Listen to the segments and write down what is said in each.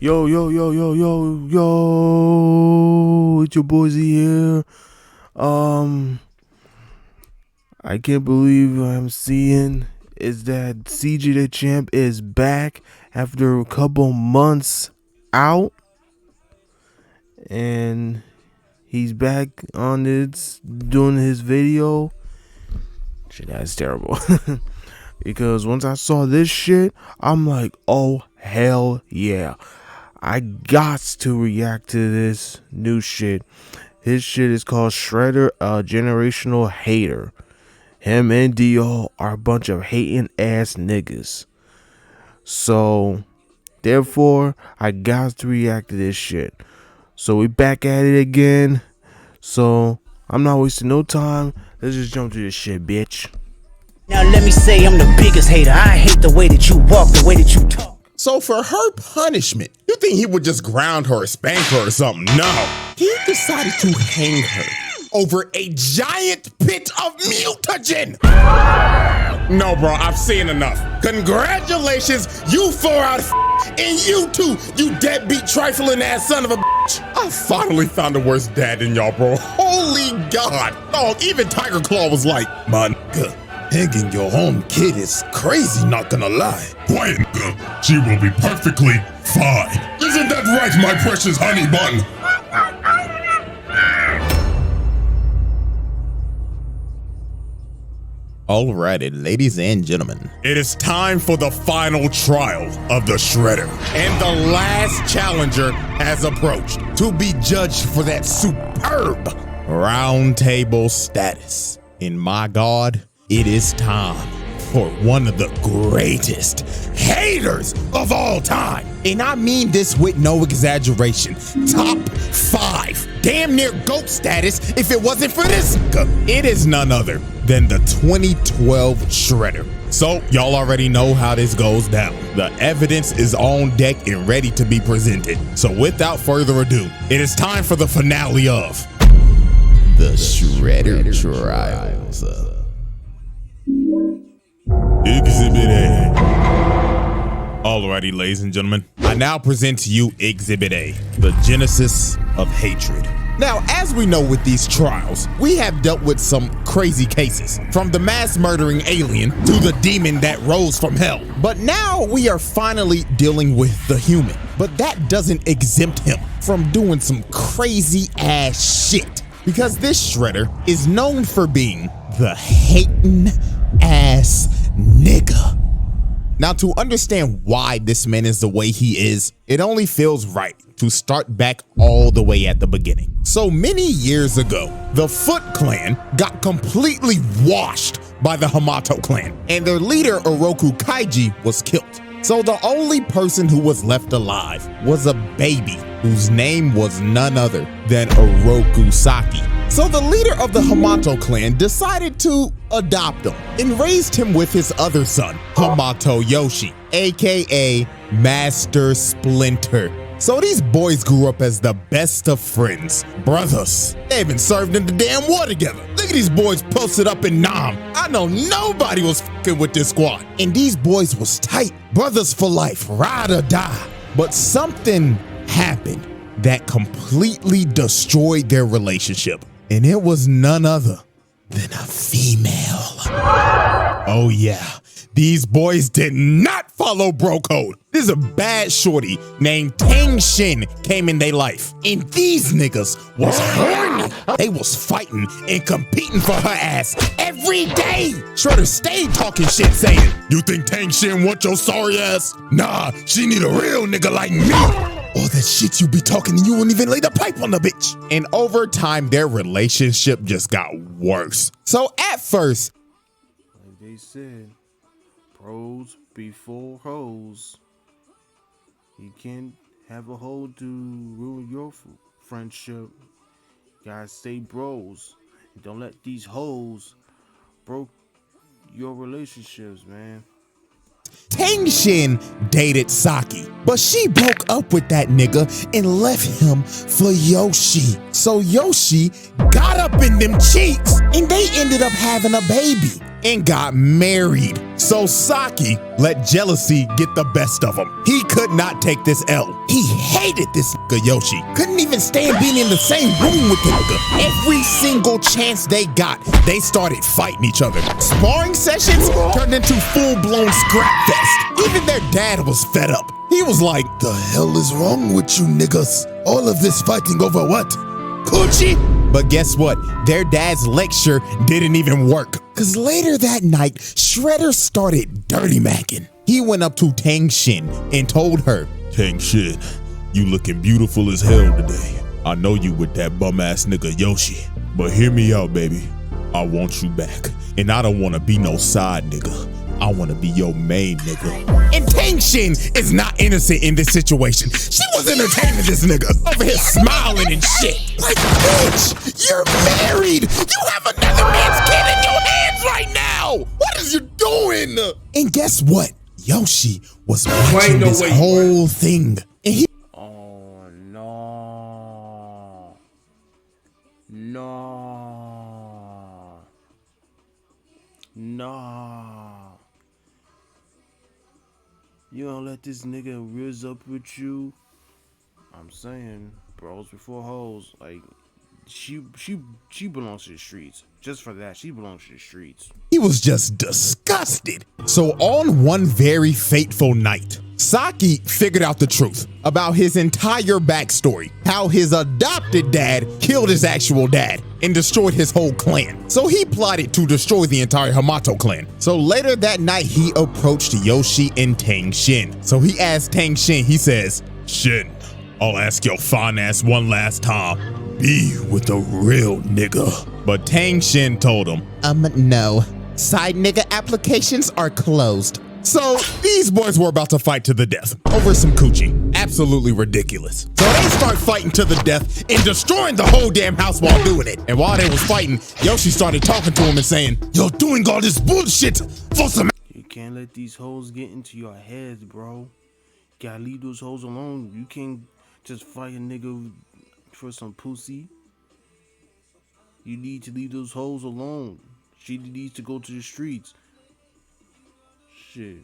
Yo, yo, yo, yo, yo, yo, it's your boy Z here. I can't believe what I'm seeing is that CJ the Champ is back after a couple months out, and he's back on it doing his video. Shit, that's terrible. Because once I saw this shit, I'm like, oh hell yeah, I got to react to this new shit. His shit is called Shredder, a generational hater. Him and Dio are a bunch of hating ass niggas. So, therefore, I got to react to this shit. So we back at it again. So, I'm not wasting no time. Let's just jump to this shit, bitch. Now let me say I'm the biggest hater. I hate the way that you walk, the way that you talk. So for her punishment, you think he would just ground her or spank her or something? No. He decided to hang her over a giant pit of mutagen. No, bro, I've seen enough. Congratulations, you 4 out of and you too, you deadbeat trifling ass son of a bitch. I finally found a worse dad than y'all, bro. Holy God. Oh, even Tiger Claw was like, man, good. Hanging your own kid is crazy, not gonna lie. Quiet, nigga. She will be perfectly fine. Isn't that right, my precious honey bun? Alrighty, ladies and gentlemen. It is time for the final trial of the Shredder. And the last challenger has approached to be judged for that superb round table status. And my God, it is time for one of the greatest haters of all time. And I mean this with no exaggeration. Top 5. Damn near GOAT status if it wasn't for this. It is none other than the 2012 Shredder. So y'all already know how this goes down. The evidence is on deck and ready to be presented. So without further ado, it is time for the finale of the Shredder trials. Exhibit A. Alrighty, ladies and gentlemen, I now present to you Exhibit A, the genesis of hatred. Now, as we know with these trials, we have dealt with some crazy cases, from the mass murdering alien to the demon that rose from hell. But now we are finally dealing with the human. But that doesn't exempt him from doing some crazy ass shit, because this Shredder is known for being the hating ass nigga. Now, to understand why this man is the way he is, it only feels right to start back all the way at the beginning. So many years ago, the Foot Clan got completely washed by the Hamato clan, and their leader, Oroku Kaiji, was killed. So the only person who was left alive was a baby whose name was none other than Oroku Saki. So the leader of the Hamato clan decided to adopt him and raised him with his other son, Hamato Yoshi, aka Master Splinter. So these boys grew up as the best of friends, brothers. They even served in the damn war together. Look at these boys posted up in Nam. I know nobody was fucking with this squad. And these boys was tight, brothers for life, ride or die. But something happened that completely destroyed their relationship. And it was none other than a female. Oh yeah, these boys did not follow bro code. This is a bad shorty named Tang Shin came in their life. And these niggas was horny. They was fighting and competing for her ass every day. Shredder stayed talking shit saying, "You think Tang Shin want your sorry ass? Nah, she need a real nigga like me." All that shit you be talking and you won't even lay the pipe on the bitch. And over time, their relationship just got worse. So at first, like they said, pros before hoes. You can't have a hoe to ruin your friendship. You gotta stay bros. And don't let these hoes broke your relationships, man. Tang Shin dated Saki, but she broke up with that nigga and left him for Yoshi. So Yoshi got up in them cheeks and they ended up having a baby. and got married. So Saki let jealousy get the best of him. He could not take this L. He hated this nigga Yoshi. Couldn't even stand being in the same room with the nigga. Every single chance they got, they started fighting each other. Sparring sessions turned into full-blown scrap fest. Even their dad was fed up. He was like, "The hell is wrong with you niggas? All of this fighting over what? Coochie?" but guess what? Their dad's lecture didn't even work. Cause later that night, Shredder started dirty macking. He went up to Tang Shin and told her, Tang Shin, you looking beautiful as hell today. I know you with that bum ass nigga Yoshi, but hear me out, baby. I want you back, and I don't want to be no side nigga. I want to be your main nigga. And Tang Shin is not innocent in this situation. She was entertaining this nigga over here smiling and shit. Like, bitch, you're married. You have another man's kid in your hands right now. What is you doing? And guess what? Yoshi was watching this whole thing. And he Oh no. No. No. You gonna let this nigga riz up with you? I'm saying, bros before hoes. Like, she belongs to the streets. Just for that, she belongs to the streets. He was just disgusted. So on one very fateful night, Saki figured out the truth about his entire backstory, how his adopted dad killed his actual dad and destroyed his whole clan. So he plotted to destroy the entire Hamato clan. So later that night, he approached Yoshi and Tang Shin. So he asked Tang Shin, he says, Shin, I'll ask your fine ass one last time. Be with a real nigga. But Tang Shin told him, no. Side nigga applications are closed. So these boys were about to fight to the death over some coochie. Absolutely ridiculous. So they start fighting to the death and destroying the whole damn house while doing it. And while they was fighting, Yoshi started talking to him and saying, "You're doing all this bullshit for some." You can't let these hoes get into your head, bro. Gotta leave those hoes alone. You can't just fight a nigga for some pussy. You need to leave those hoes alone. She needs to go to the streets. Shit.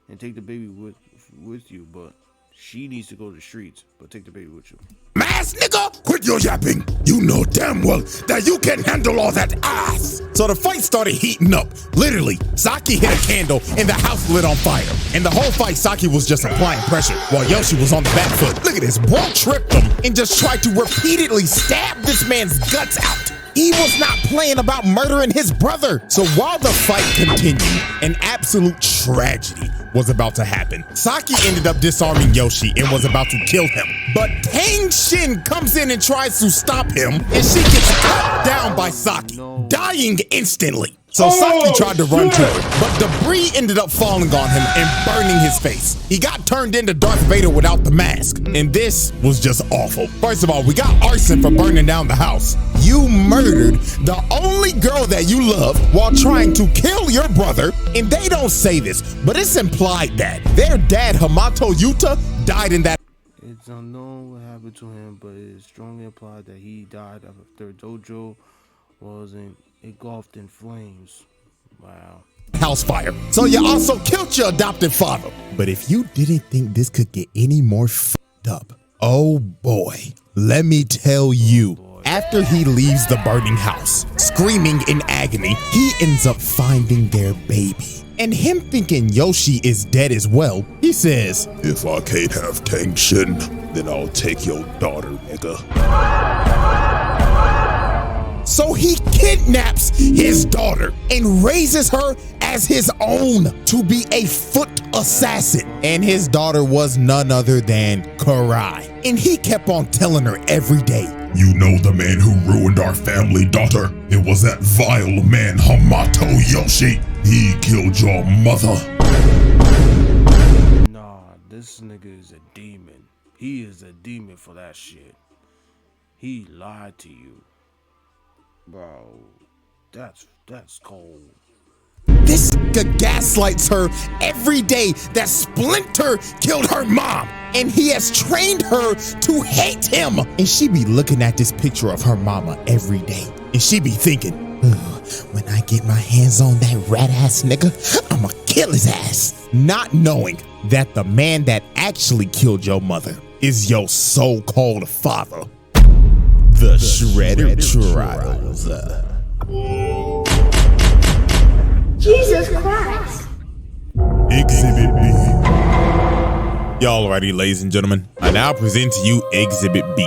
And take the baby with you, but she needs to go to the streets, but take the baby with you. Ass nigga, quit your yapping. You know damn well that you can handle all that ass. So the fight started heating up. Literally, Saki hit a candle and the house lit on fire. And the whole fight, Saki was just applying pressure while Yoshi was on the back foot. Look at this, bro tripped him and just tried to repeatedly stab this man's guts out. He was not playing about murdering his brother. So while the fight continued, an absolute tragedy was about to happen. Saki ended up disarming Yoshi and was about to kill him. But Tang Shin comes in and tries to stop him, and she gets cut down by Saki, dying instantly. So Saki tried to run to her, but debris ended up falling on him and burning his face. He got turned into Darth Vader without the mask, and this was just awful. First of all, we got arson for burning down the house. You murdered the only girl that you love while trying to kill your brother, and they don't say this, but it's implied that their dad, Hamato Yuta, died in that. It's unknown what happened to him, but it is strongly implied that he died after dojo wasn't engulfed in flames. Wow. House fire. So you also killed your adopted father. But if you didn't think this could get any more f***ed up, oh boy, let me tell you. After he leaves the burning house, screaming in agony, he ends up finding their baby. And him thinking Yoshi is dead as well, he says, "If I can't have Tang Shin, then I'll take your daughter, nigga." So he kidnaps his daughter and raises her as his own to be a foot assassin. And his daughter was none other than Karai. And he kept on telling her every day, "You know the man who ruined our family, daughter? It was that vile man, Hamato Yoshi. He killed your mother." Nah, this nigga is a demon. He is a demon for that shit. He lied to you. Bro, that's cold. This nigga gaslights her every day that Splinter killed her mom. And he has trained her to hate him. And she be looking at this picture of her mama every day. And she be thinking, ugh, when I get my hands on that rat ass nigga, I'ma kill his ass. Not knowing that the man that actually killed your mother is your so-called father. The Shredder Trials. Jesus Christ. Exhibit B. Y'all alrighty, ladies and gentlemen. I now present to you Exhibit B,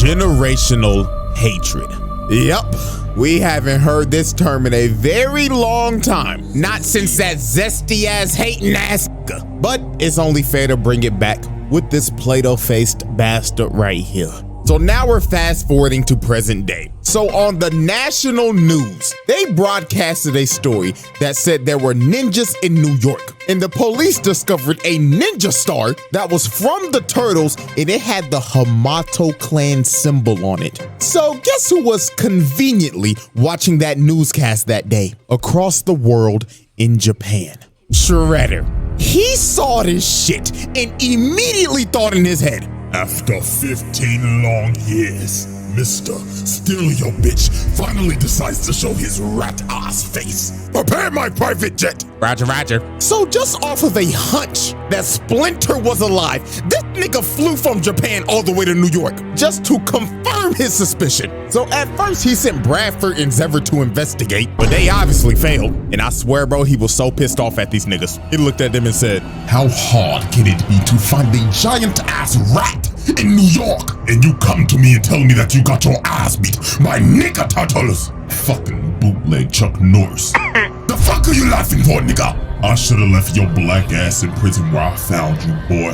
Generational Hatred. Yep, we haven't heard this term in a very long time. Not since that zesty ass hating ass nigga. But it's only fair to bring it back with this Play-Doh-faced bastard right here. So now we're fast forwarding to present day. So on the national news, they broadcasted a story that said there were ninjas in New York, and the police discovered a ninja star that was from the Turtles, and it had the Hamato clan symbol on it. So guess who was conveniently watching that newscast that day across the world in Japan? Shredder. He saw this shit and immediately thought in his head, After 15 long years, Mr. Steal Your Bitch finally decides to show his rat ass face. Prepare my private jet. Roger, roger. So just off of a hunch that Splinter was alive, this nigga flew from Japan all the way to New York just to confirm his suspicion. So at first he sent Bradford and Zever to investigate, but they obviously failed. And I swear, bro, he was so pissed off at these niggas. He looked at them and said, How hard can it be to find a giant ass rat in New York? And you come to me and tell me that you got your ass beat by nigga turtles. Fucking bootleg Chuck Norris. The fuck are you laughing for, nigga? I should've left your black ass in prison where I found you, boy.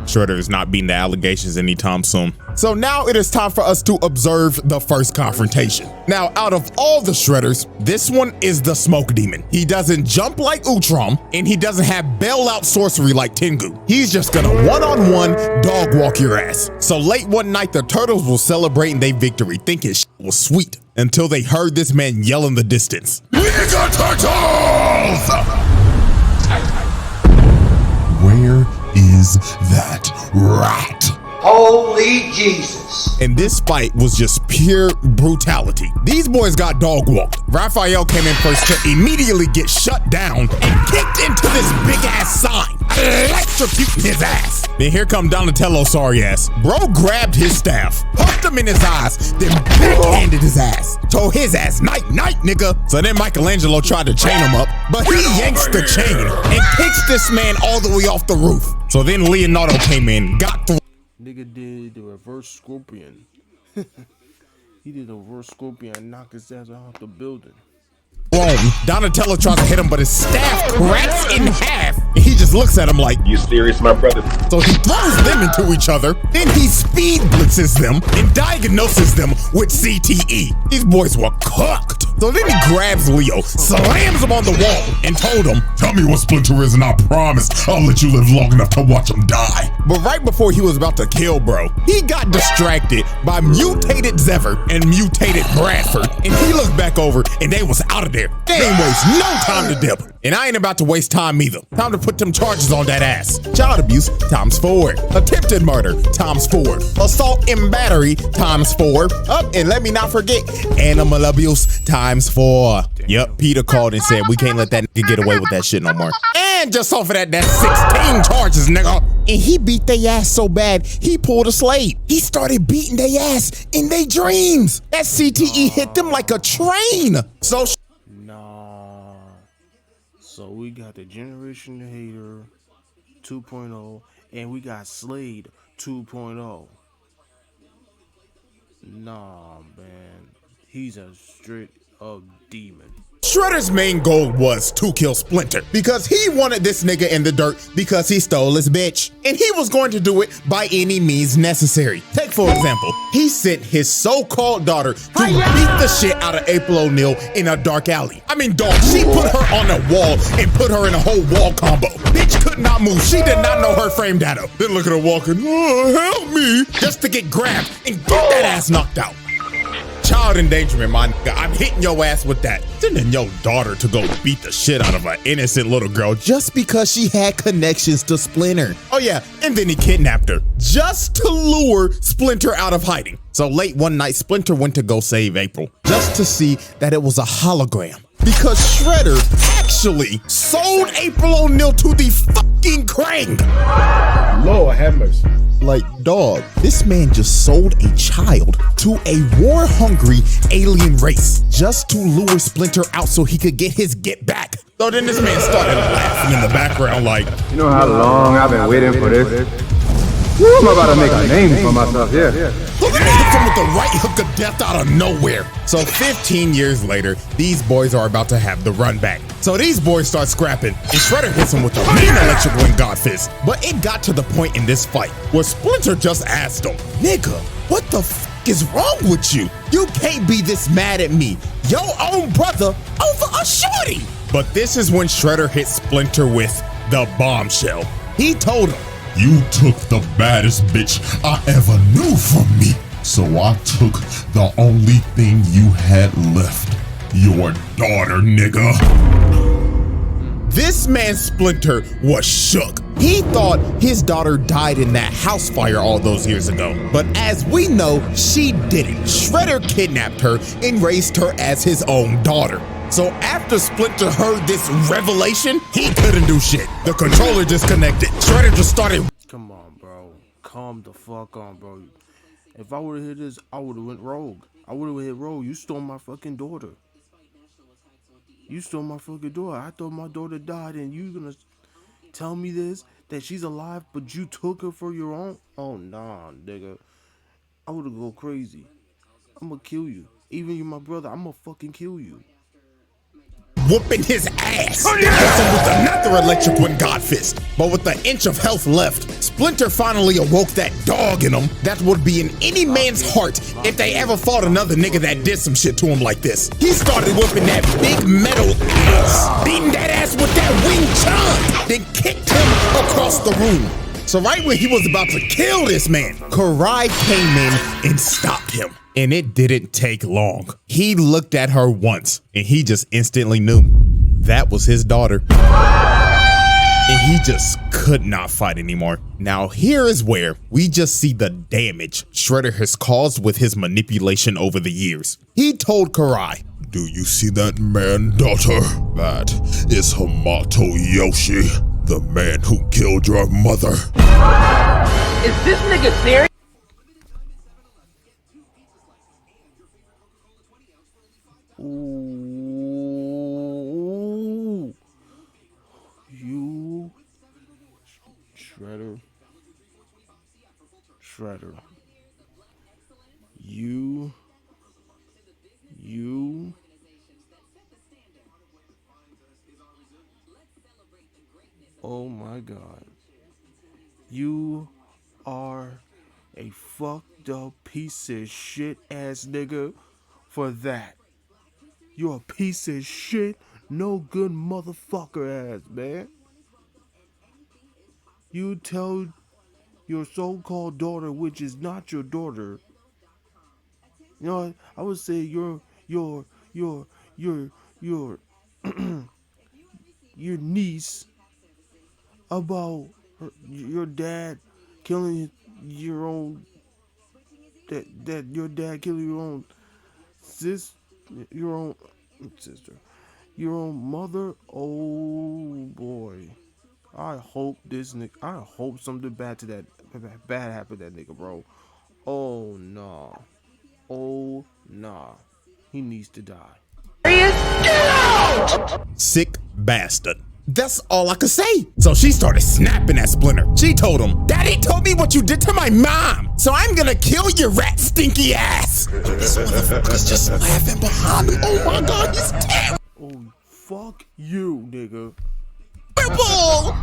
Shredder is not beating the allegations anytime soon. So now it is time for us to observe the first confrontation. Now, out of all the Shredders, this one is the smoke demon. He doesn't jump like Utrom, and he doesn't have bailout sorcery like Tengu. He's just gonna one-on-one dog walk your ass. So late one night, the Turtles were celebrating their victory, thinking shit was sweet, until they heard this man yell in the distance. Nigga turtles! Where is that rat? Holy Jesus. And this fight was just pure brutality. These boys got dog walked. Raphael came in first to immediately get shut down and kicked into this big ass sign, electrocuting his ass. Then here come Donatello sorry ass. Bro grabbed his staff, pumped him in his eyes, then backhanded his ass. Told his ass, night, night, nigga. So then Michelangelo tried to chain him up, but he yanks the chain and kicks this man all the way off the roof. So then Leonardo came in, got through. Nigga did the reverse scorpion. He did the reverse scorpion and knocked his ass off the building. Donatello tries to hit him, but his staff cracks in half. And he just looks at him like, You serious, my brother? so he throws them into each other. Then he speed blitzes them and diagnoses them with CTE. These boys were cooked. So then he grabs Leo, slams him on the wall, and told him, Tell me what Splinter is and I promise I'll let you live long enough to watch him die. but right before he was about to kill bro, he got distracted by mutated Zever and mutated Bradford. And he looked back over and they was out of there. They ain't waste no time to dip. And I ain't about to waste time either. Time to put them charges on that ass. Child abuse ×4. Attempted murder ×4. Assault and battery ×4. Up, and let me not forget, animal abuse ×4. Yep, Peter called and said we can't let that nigga get away with that shit no more. And just off of that, that's 16 charges, nigga. And he beat they ass so bad, he pulled a Slade. He started beating they ass in their dreams. That CTE hit them like a train. So Nah. So we got the Generation Hater 2.0 and we got Slade 2.0. Nah, man. He's a straight up demon. Shredder's main goal was to kill Splinter because he wanted this nigga in the dirt because he stole his bitch. And he was going to do it by any means necessary. Take for example, he sent his so-called daughter to beat the shit out of April O'Neil in a dark alley. I mean, dog, she put her on a wall and put her in a whole wall combo. Bitch could not move. She did not know her frame data. Then look at her walking, oh, help me, just to get grabbed and get that ass knocked out. child endangerment, my nigga. I'm hitting your ass with that. Sending your daughter to go beat the shit out of an innocent little girl just because she had connections to Splinter. Oh yeah, and then he kidnapped her just to lure Splinter out of hiding. So late one night, Splinter went to go save April just to see that it was a hologram. Because Shredder actually sold April O'Neil to the fucking Krang. Lord have mercy. Like, dog, this man just sold a child to a war-hungry alien race just to lure Splinter out so he could get his get back. So then this man started laughing in the background like, You know how long I've been waiting for this? Woo, I'm about to make a name for myself, yeah. So then he hits him with the right hook of death out of nowhere. So 15 years later, these boys are about to have the run back. So these boys start scrapping, and Shredder hits him with a mean electrical and God fist. But it got to the point in this fight where Splinter just asked him, nigga, what the fuck is wrong with you? You can't be this mad at me, your own brother, over a shorty. But this is when Shredder hit Splinter with the bombshell. He told him, You took the baddest bitch I ever knew from me. So I took the only thing you had left. Your daughter, nigga. this man Splinter was shook. He thought his daughter died in that house fire all those years ago. But as we know, she didn't. Shredder kidnapped her and raised her as his own daughter. So after Splinter heard this revelation, he couldn't do shit. The controller disconnected. Shredder just started. Come on, bro. Calm the fuck on, bro. If I would've hit this, I would've went rogue. I would've hit rogue. You stole my fucking daughter. You stole my fucking daughter. I thought my daughter died and you gonna tell me this? That she's alive but you took her for your own? Oh, nah, nigga. I would've go crazy. I'ma kill you. Even you my brother, I'ma fucking kill you. Whooping his ass. Hits him with another electric one God fist. But with an inch of health left, Splinter finally awoke that dog in him that would be in any man's heart if they ever fought another nigga that did some shit to him like this. He started whooping that big metal ass, beating that ass with that Wing Chun, then kicked him across the room. So right when he was about to kill this man, Karai came in and stopped him. And it didn't take long. He looked at her once and he just instantly knew that was his daughter. And he just could not fight anymore. Now here is where we just see the damage Shredder has caused with his manipulation over the years. He told Karai, Do you see that man, daughter? That is Hamato Yoshi, the man who killed your mother. Is this nigga serious? Ooh. You Shredder. You Oh my God. You are a fucked up piece of shit ass nigga for that. You're a piece of shit, no good motherfucker ass, man. You tell your so-called daughter, which is not your daughter. You know, I would say your your niece about your dad killing your own that your dad killing your own sister, your own mother. Oh boy, I hope something bad happened to that nigga, bro. Oh nah, he needs to die. Get out! sick bastard. That's all I could say. So she started snapping at Splinter. She told him, Daddy told me what you did to my mom, so I'm gonna kill your rat stinky ass. This motherfucker's just laughing behind me. Oh my God, he's terrible. Oh, fuck you, nigga.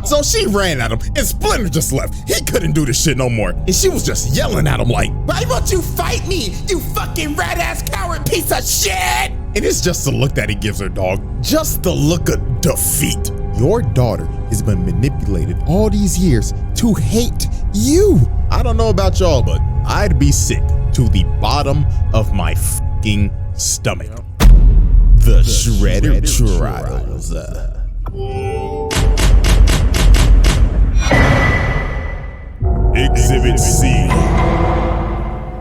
So she ran at him and Splinter just left. He couldn't do this shit no more. And she was just yelling at him like, why won't you fight me, you fucking rat ass coward piece of shit? And it's just the look that he gives her, dog. Just the look of defeat. Your daughter has been manipulated all these years to hate you. I don't know about y'all, but I'd be sick to the bottom of my fucking aching stomach. The Shredder Trials. Exhibit C.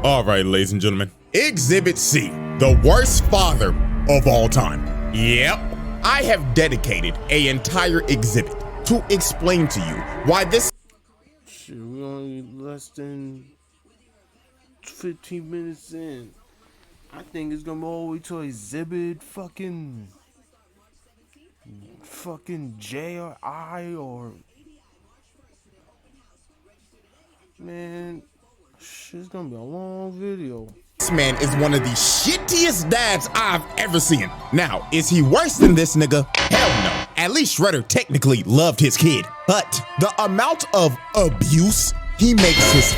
All right, ladies and gentlemen. Exhibit C, the worst father of all time. Yep, I have dedicated an entire exhibit to explain to you why this. Shit, we only less than 15 minutes in. I think it's gonna be all the way to exhibit fucking J or I or man, shit's gonna be a long video. This man is one of the shittiest dads I've ever seen. Now, is he worse than this nigga? Hell no. At least Shredder technically loved his kid. But the amount of abuse he makes his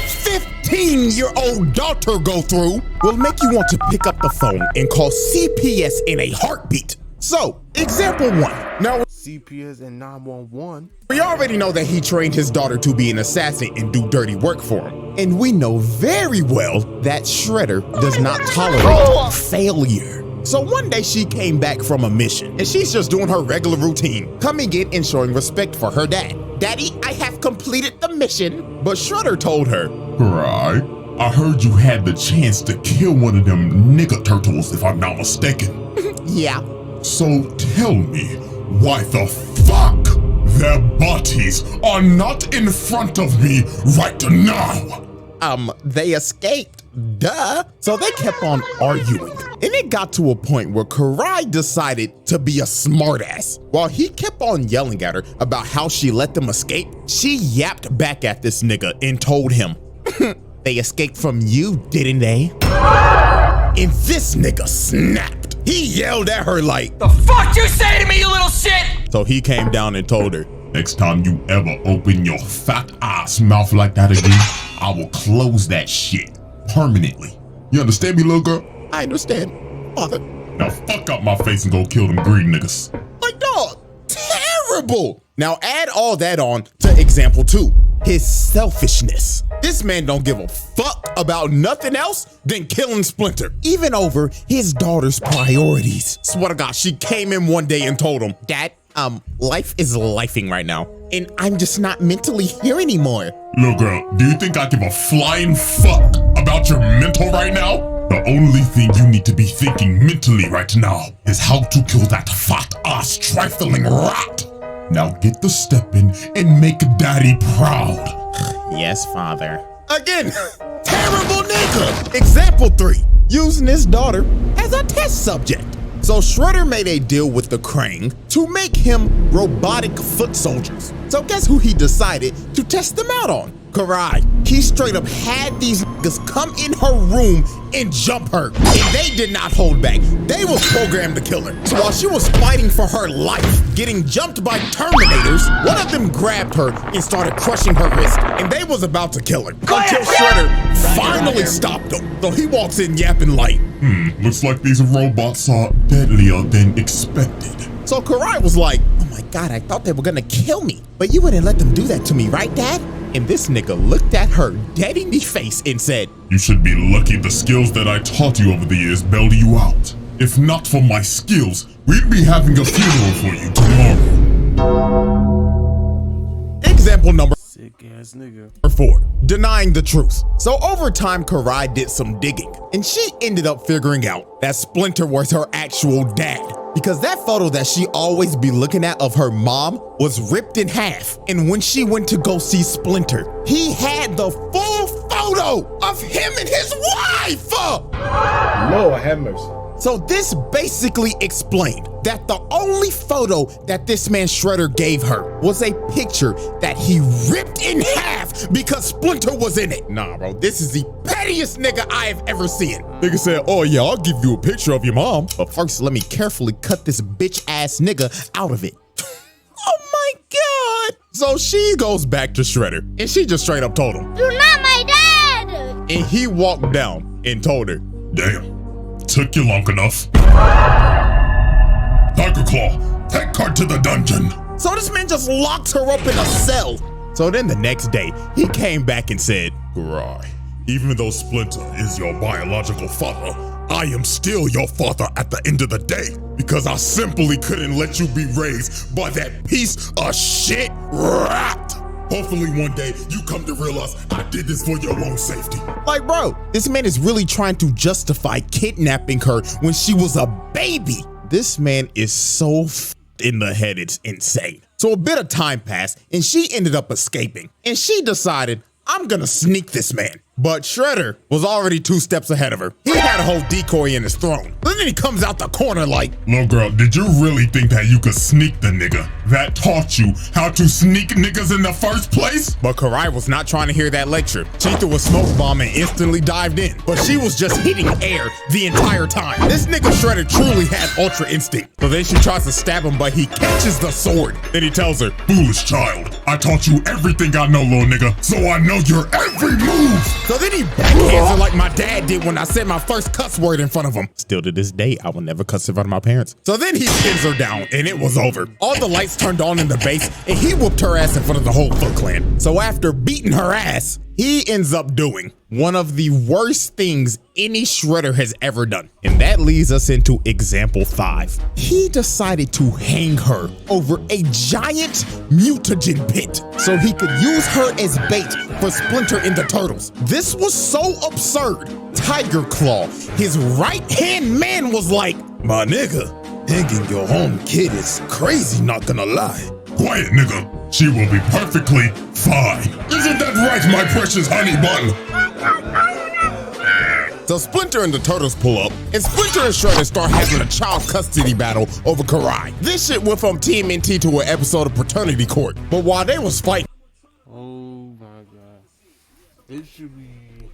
15-year-old daughter go through will make you want to pick up the phone and call CPS in a heartbeat. So, example 1. Now, CPS and 911. we already know that he trained his daughter to be an assassin and do dirty work for him. And we know very well that Shredder does not tolerate failure. So one day she came back from a mission and she's just doing her regular routine, coming in and showing respect for her dad. Daddy, I have completed the mission. But Shredder told her, Right. I heard you had the chance to kill one of them nigga turtles, if I'm not mistaken. yeah. So tell me, why the fuck their bodies are not in front of me right now? They escaped, duh. So they kept on arguing. And it got to a point where Karai decided to be a smartass. While he kept on yelling at her about how she let them escape, she yapped back at this nigga and told him, they escaped from you, didn't they? And this nigga snapped. He yelled at her like, The fuck you say to me, you little shit? So he came down and told her, Next time you ever open your fat ass mouth like that again, I will close that shit permanently. You understand me, little girl? I understand, father. Now fuck up my face and go kill them greedy niggas. Like, dog, terrible. Now add all that on to example 2, his selfishness. This man don't give a fuck about nothing else than killing Splinter, even over his daughter's priorities. Swear to God, she came in one day and told him, Dad, life is lifing right now, and I'm just not mentally here anymore. Little girl, do you think I give a flying fuck about your mental right now? The only thing you need to be thinking mentally right now is how to kill that fat ass trifling rat. Now get the step in and make daddy proud. Yes, father. Again, terrible nigga. Example 3, using his daughter as a test subject. So Shredder made a deal with the Krang to make him robotic foot soldiers. So guess who he decided to test them out on? Karai. He straight up had these niggas come in her room and jump her. And they did not hold back. They was programmed to kill her. So while she was fighting for her life, getting jumped by Terminators, one of them grabbed her and started crushing her wrist. And they was about to kill her. Until Shredder finally stopped them. So he walks in yapping like, Looks like these robots are deadlier than expected. So Karai was like, oh my God, I thought they were gonna kill me. But you wouldn't let them do that to me, right, Dad? And this nigga looked at her dead in the face and said, You should be lucky the skills that I taught you over the years bailed you out. If not for my skills, we'd be having a funeral for you tomorrow. Example number Sick ass nigga. 4, denying the truth. So over time, Karai did some digging, and she ended up figuring out that Splinter was her actual dad. Because that photo that she always be looking at of her mom was ripped in half. And when she went to go see Splinter, he had the full photo of him and his wife! Lord have mercy. So this basically explained that the only photo that this man Shredder gave her was a picture that he ripped in half because Splinter was in it. Nah, bro, this is the pettiest nigga I have ever seen. Nigga said, oh yeah, I'll give you a picture of your mom, but first let me carefully cut this bitch ass nigga out of it. Oh my God. So she goes back to Shredder and she just straight up told him, You're not my dad! and he walked down and told her, Damn, took you long enough. Tiger Claw, take her to the dungeon. so this man just locked her up in a cell. So then the next day, he came back and said, Right. Even though Splinter is your biological father, I am still your father at the end of the day because I simply couldn't let you be raised by that piece of shit rat. Hopefully one day you come to realize I did this for your own safety. Like, bro, this man is really trying to justify kidnapping her when she was a baby. This man is so in the head, it's insane. So a bit of time passed and she ended up escaping. And she decided, I'm gonna sneak this man. But Shredder was already 2 steps ahead of her. He had a whole decoy in his throne. But then he comes out the corner like, Little girl, did you really think that you could sneak the nigga that taught you how to sneak niggas in the first place? but Karai was not trying to hear that lecture. She threw a smoke bomb and instantly dived in. But she was just hitting air the entire time. This nigga Shredder truly had ultra instinct. So then she tries to stab him, but he catches the sword. Then he tells her, Foolish child, I taught you everything I know, little nigga, so I know your every move. so then he backhands her like my dad did when I said my first cuss word in front of him. Still to this day, I will never cuss in front of my parents. So then he spins her down and it was over. All the lights turned on in the base and he whooped her ass in front of the whole Foot Clan. So after beating her ass, he ends up doing one of the worst things any Shredder has ever done. And that leads us into example 5. He decided to hang her over a giant mutagen pit so he could use her as bait for Splinter and the Turtles. This was so absurd. Tiger Claw, his right-hand man, was like, My nigga, hanging your own kid is crazy, not gonna lie. Quiet, nigga. She will be perfectly fine. Isn't that right, my precious honey bun? So Splinter and the Turtles pull up, and Splinter and Shredder start having a child custody battle over Karai. This shit went from TMNT to an episode of Paternity Court. But while they was fighting, Oh my god. It should be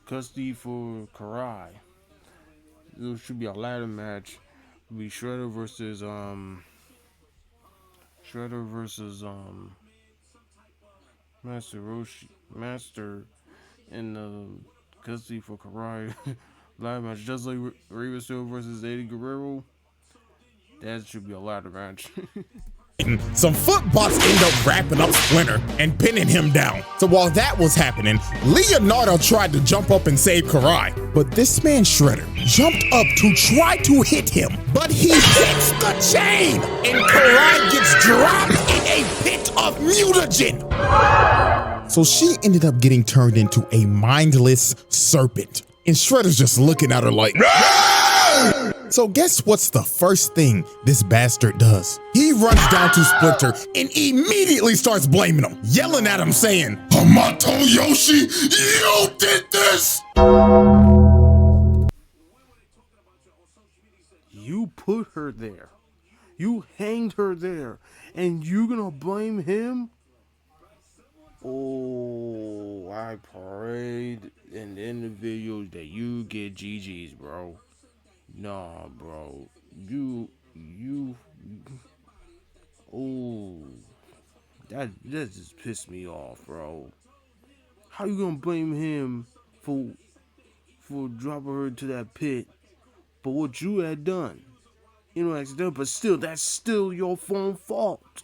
custody for Karai. It should be a ladder match. It'll be Shredder versus Master Roshi, Master in the custody for Karai ladder match, just like Rey Mysterio versus Eddie Guerrero. That should be a ladder match. some footbots end up wrapping up Splinter and pinning him down. So while that was happening, Leonardo tried to jump up and save Karai. But this man Shredder jumped up to try to hit him, but he hits the chain and Karai gets dropped in a pit of mutagen. So she ended up getting turned into a mindless serpent. And Shredder's just looking at her like, So guess what's the first thing this bastard does? He runs down to Splinter and immediately starts blaming him, yelling at him saying, Hamato Yoshi, you did this! You put her there. You hanged her there. And you gonna blame him? Oh, I prayed in the end of the videos that you get GG's, bro. Nah, bro. Oh, that just pissed me off, bro. How you gonna blame him for dropping her to that pit, but what you had done? You know, accidental, but still, that's still your own fault.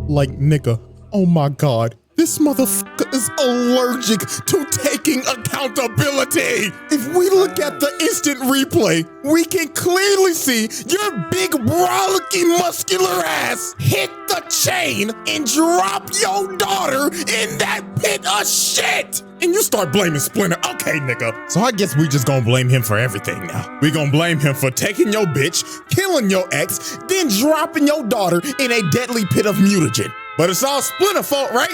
like, nigga, oh my God, this motherfucker is allergic to taking accountability. If we look at the instant replay, we can clearly see your big, brolicky, muscular ass hit the chain and drop your daughter in that pit of shit. And you start blaming Splinter. Okay, nigga. So I guess we just gonna blame him for everything now. We gonna blame him for taking your bitch, killing your ex, then dropping your daughter in a deadly pit of mutagen. But it's all Splinter's fault, right?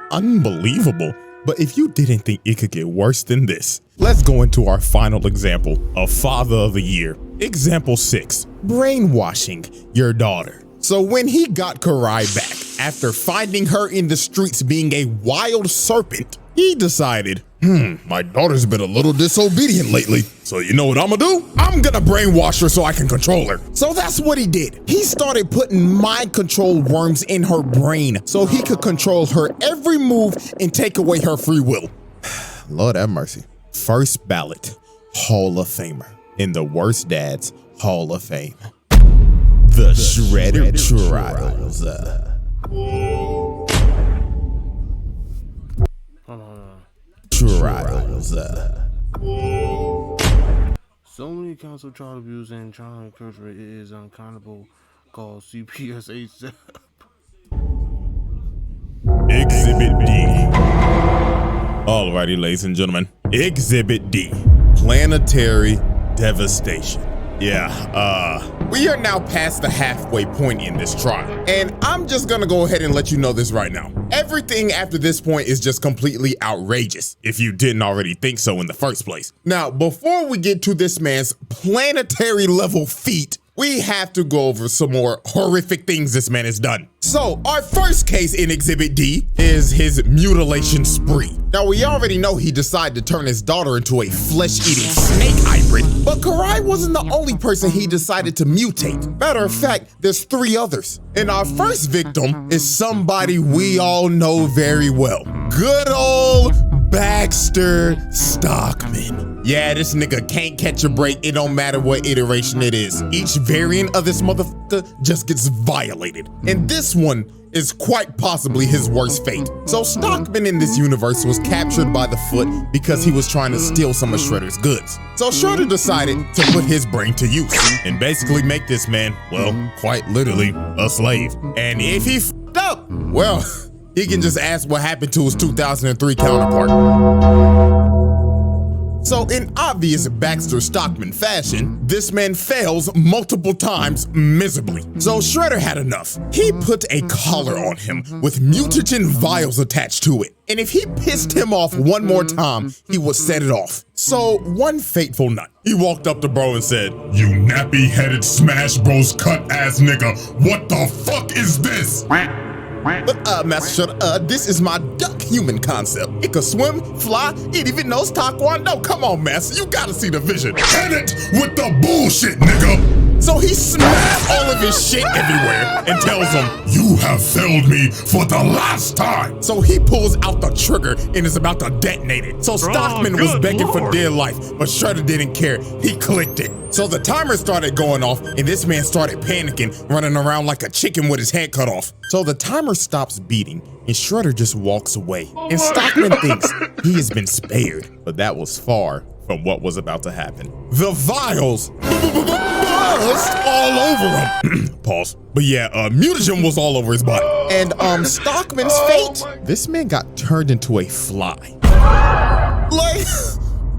Unbelievable. But if you didn't think it could get worse than this, let's go into our final example of Father of the Year. Example 6, brainwashing your daughter. So when he got Karai back, after finding her in the streets being a wild serpent, he decided, my daughter's been a little disobedient lately. So you know what I'm gonna do? I'm gonna brainwash her so I can control her. So that's what he did. He started putting mind control worms in her brain so he could control her every move and take away her free will. Lord have mercy. First ballot Hall of Famer in the Worst Dads Hall of Fame. The Shredder Trials. trials. So many accounts of child abuse and child encouragement is uncountable. Call CPS ASAP. Exhibit D. Alrighty, ladies and gentlemen. Exhibit D. Planetary devastation. Yeah, we are now past the halfway point in this trial. And I'm just gonna go ahead and let you know this right now. Everything after this point is just completely outrageous, if you didn't already think so in the first place. Now, before we get to this man's planetary level feat, we have to go over some more horrific things this man has done. So, our first case in Exhibit D is his mutilation spree. Now, we already know he decided to turn his daughter into a flesh-eating snake hybrid, but Karai wasn't the only person he decided to mutate. Matter of fact, there's 3 others. And our first victim is somebody we all know very well. Good old Baxter Stockman. Yeah, this nigga can't catch a break. It don't matter what iteration it is. Each variant of this motherfucker just gets violated. And this one is quite possibly his worst fate. So Stockman in this universe was captured by the Foot because he was trying to steal some of Shredder's goods. So Shredder decided to put his brain to use and basically make this man, well, quite literally, a slave. And if he f***ed up, well, he can just ask what happened to his 2003 counterpart. So in obvious Baxter Stockman fashion, this man fails multiple times miserably. So Shredder had enough. He put a collar on him with mutagen vials attached to it. And if he pissed him off one more time, he would set it off. So one fateful night, he walked up to bro and said, You nappy-headed Smash Bros cut-ass nigga, what the fuck is this? But Master Shredder, this is my duck human concept. It could swim, fly, it even knows taekwondo. Come on, Master, you gotta see the vision. Hit it with the bullshit, nigga. So he smashed all of his shit everywhere and tells him, You have failed me for the last time. So he pulls out the trigger and is about to detonate it. So Stockman was begging for dear life, but Shredder didn't care. He clicked it. So the timer started going off and this man started panicking, running around like a chicken with his head cut off. So the timer stops beating and Shredder just walks away. And Stockman thinks he has been spared, but that was far from what was about to happen. The vials buzzed all over him. Pause. But yeah, mutagen was all over his body. And Stockman's fate, this man got turned into a fly. Like,